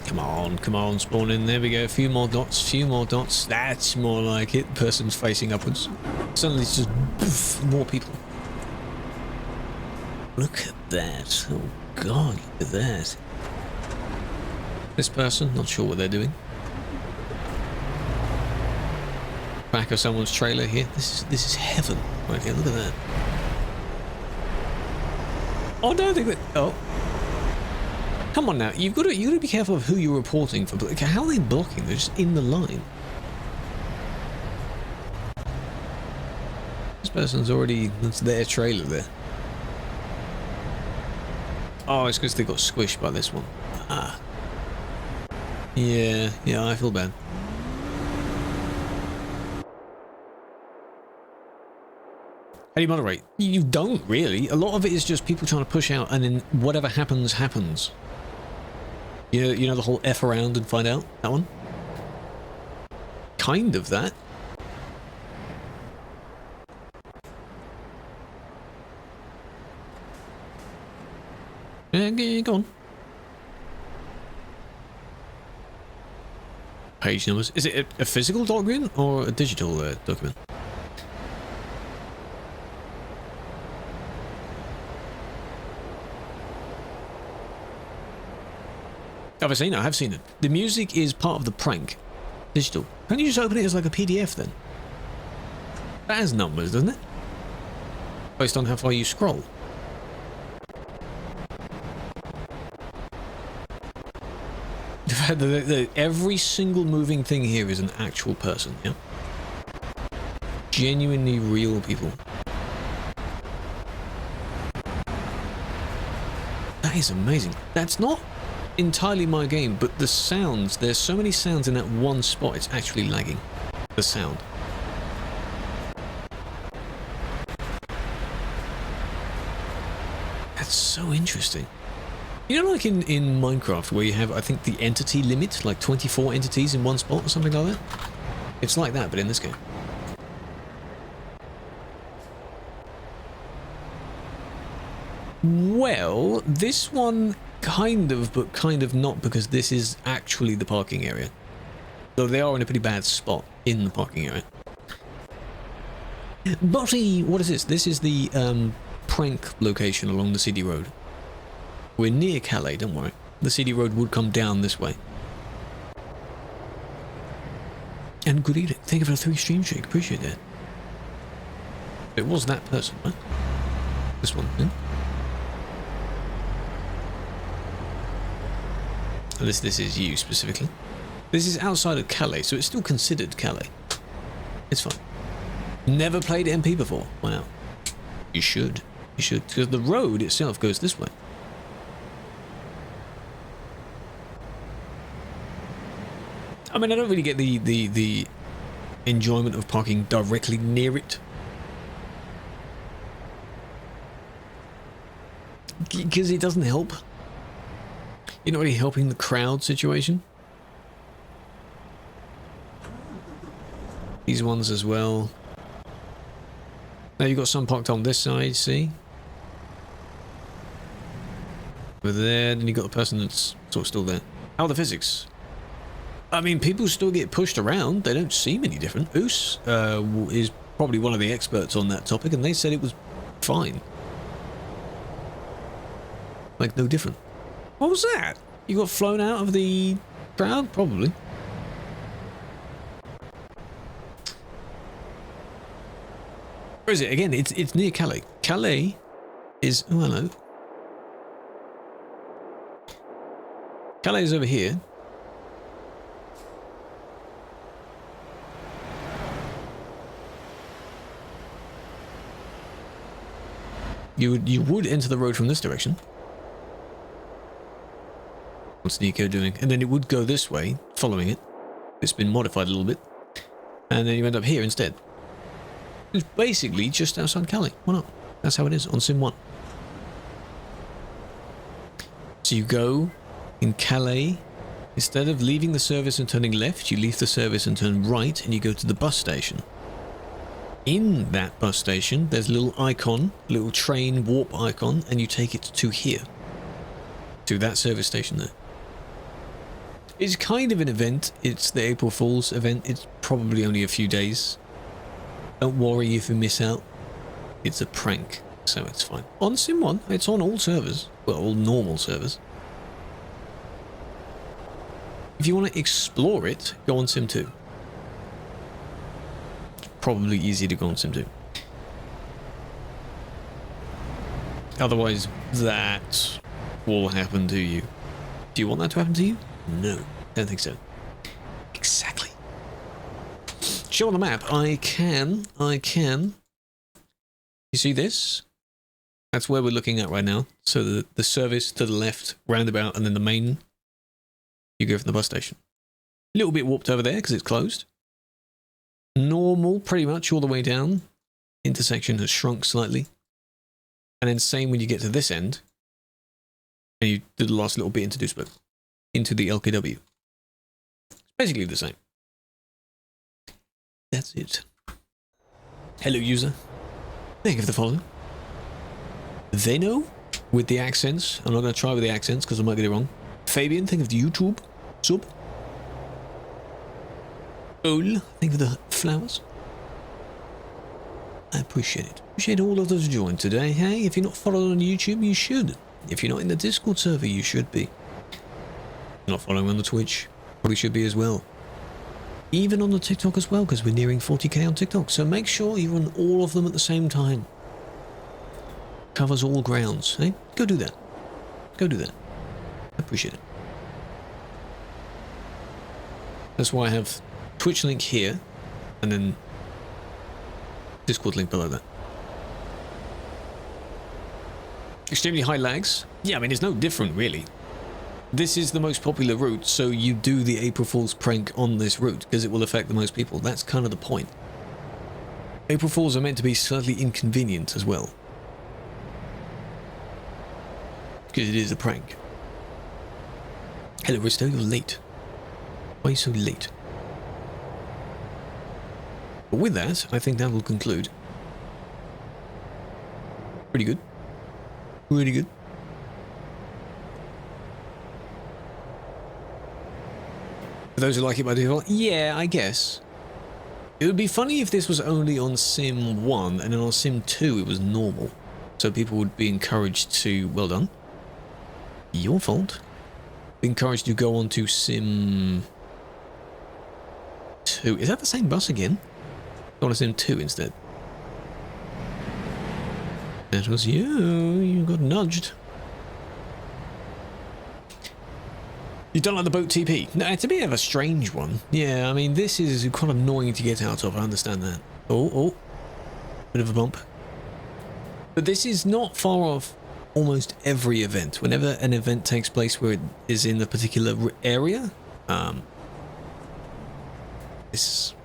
Come on, spawn in. There we go. A few more dots. That's more like it. Person's facing upwards. Suddenly it's just poof, more people. Look at that. Oh god, look at that. This person, not sure what they're doing. Back of someone's trailer here. This is heaven right here. Look at that. Oh, no, I think that... Oh. Come on now. You got to be careful of who you're reporting for. How are they blocking? They're just in the line. This person's already... That's their trailer there. Oh, it's because they got squished by this one. Ah. Yeah, I feel bad. How do you moderate? You don't really. A lot of it is just people trying to push out, and then whatever happens, happens. You know the whole F around and find out? That one? Kind of that. Yeah, go on. Page numbers. Is it a physical document or a digital document? I have seen it. The music is part of the prank. Digital. Can't you just open it as like a PDF then? That has numbers, doesn't it? Based on how far you scroll. The fact that every single moving thing here is an actual person, yeah? Genuinely real people. That is amazing. That's not entirely my game, but the sounds, there's so many sounds in that one spot, it's actually lagging. The sound. That's so interesting. You know, like in Minecraft, where you have, I think, the entity limit, like 24 entities in one spot or something like that? It's like that, but in this game. Well, this one kind of, but kind of not, because this is actually the parking area. Though they are in a pretty bad spot in the parking area. Botty, what is this? This is the prank location along the CD road. We're near Calais, don't worry. The CD road would come down this way. And good evening. Thank you for the 3 stream shake. Appreciate that. It was that person, right? This one, yeah? This is you specifically. This is outside of Calais, so it's still considered Calais. It's fine. Never played MP before. Wow. You should. You should. Because the road itself goes this way. I mean, I don't really get the enjoyment of parking directly near it. Because it doesn't help. You're not really helping the crowd situation. These ones as well. Now you've got some parked on this side, see? Over there, then you've got the person that's sort of still there. How are the physics? I mean, people still get pushed around. They don't seem any different. Oos is probably one of the experts on that topic, and they said it was fine. Like, no different. What was that? You got flown out of the crowd? Probably. Where is it? Again, it's near Calais. Calais is... Oh, hello. Calais is over here. You would enter the road from this direction. What's Nico doing? And then it would go this way, following it. It's been modified a little bit. And then you end up here instead. It's basically just outside Calais. Why not? That's how it is on Sim 1. So you go in Calais. Instead of leaving the service and turning left, you leave the service and turn right, and you go to the bus station. In that bus station, there's a little icon, a little train warp icon, and you take it to here. To that service station there. It's kind of an event. It's the April Fool's event. It's probably only a few days. Don't worry if you miss out. It's a prank, so it's fine. On Sim 1, it's on all servers. Well, all normal servers. If you want to explore it, go on Sim 2. Probably easier to go on Sim 2. Otherwise, that will happen to you. Do you want that to happen to you? No, don't think so. Exactly. Show on the map. I can. You see this? That's where we're looking at right now. So the service to the left, roundabout, and then the main. You go from the bus station. A little bit warped over there because it's closed. Normal, pretty much all the way down. Intersection has shrunk slightly. And then same when you get to this end. And you do the last little bit into Duisburg. Into the LKW. It's basically the same. That's it. Hello, user. Thank you for the follow. They know with the accents. I'm not going to try with the accents because I might get it wrong. Fabian, thank you for the YouTube sub. Ol, thank you for the flowers. I appreciate it. Appreciate all of those who joined today. Hey, if you're not followed on YouTube, you should. If you're not in the Discord server, you should be. Not following on the Twitch, probably should be as well. Even on the TikTok as well, because we're nearing 40k on TikTok. So make sure you're on all of them at the same time. Covers all grounds. Hey, go do that. Go do that. I appreciate it. That's why I have Twitch link here, and then Discord link below that. Extremely high lags. Yeah, I mean, it's no different, really. This is the most popular route, so you do the April Fool's prank on this route, because it will affect the most people. That's kind of the point. April Fools are meant to be slightly inconvenient as well. Because it is a prank. Hello, Risto, you're late. Why are you so late? But with that, I think that will conclude. Pretty good. Pretty good. For those who like it by default, yeah, I guess. It would be funny if this was only on Sim 1 and then on Sim 2 it was normal. So people would be encouraged to... Well done. Your fault. Be encouraged to go on to Sim 2. Is that the same bus again? Go on to Sim 2 instead. That was you. You got nudged. You don't like the boat TP? No, it's a bit of a strange one. Yeah, I mean, this is quite annoying to get out of. I understand that. Oh. Bit of a bump. But this is not far off almost every event. Whenever an event takes place where it is in a particular area, this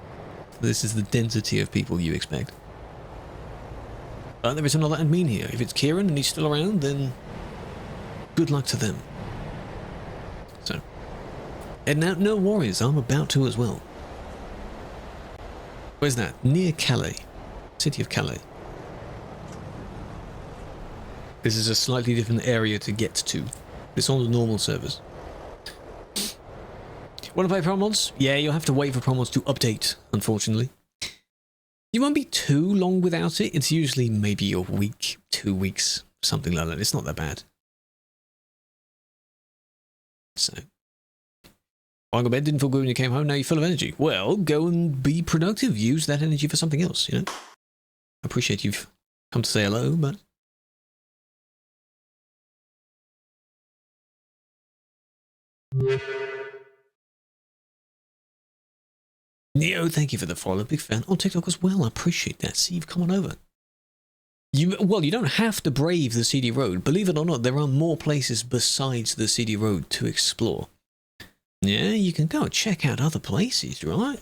is the density of people you expect. But there is another admin here. If it's Kieran and he's still around, then good luck to them. So, and now, no worries, I'm about to as well. Where's that? Near Calais. City of Calais. This is a slightly different area to get to. It's on the normal servers. Want to play Promos? Yeah, you'll have to wait for Promos to update, unfortunately. You won't be too long without it. It's usually maybe a week, 2 weeks, something like that. It's not that bad. So, I go bed, didn't feel good when you came home, now you're full of energy. Well, go and be productive. Use that energy for something else, you know? I appreciate you've come to say hello, but... Neo, thank you for the follow. Big fan on TikTok as well. I appreciate that. See, you've come on over. Well, you don't have to brave the CD road. Believe it or not, there are more places besides the CD road to explore. Yeah, you can go check out other places, right?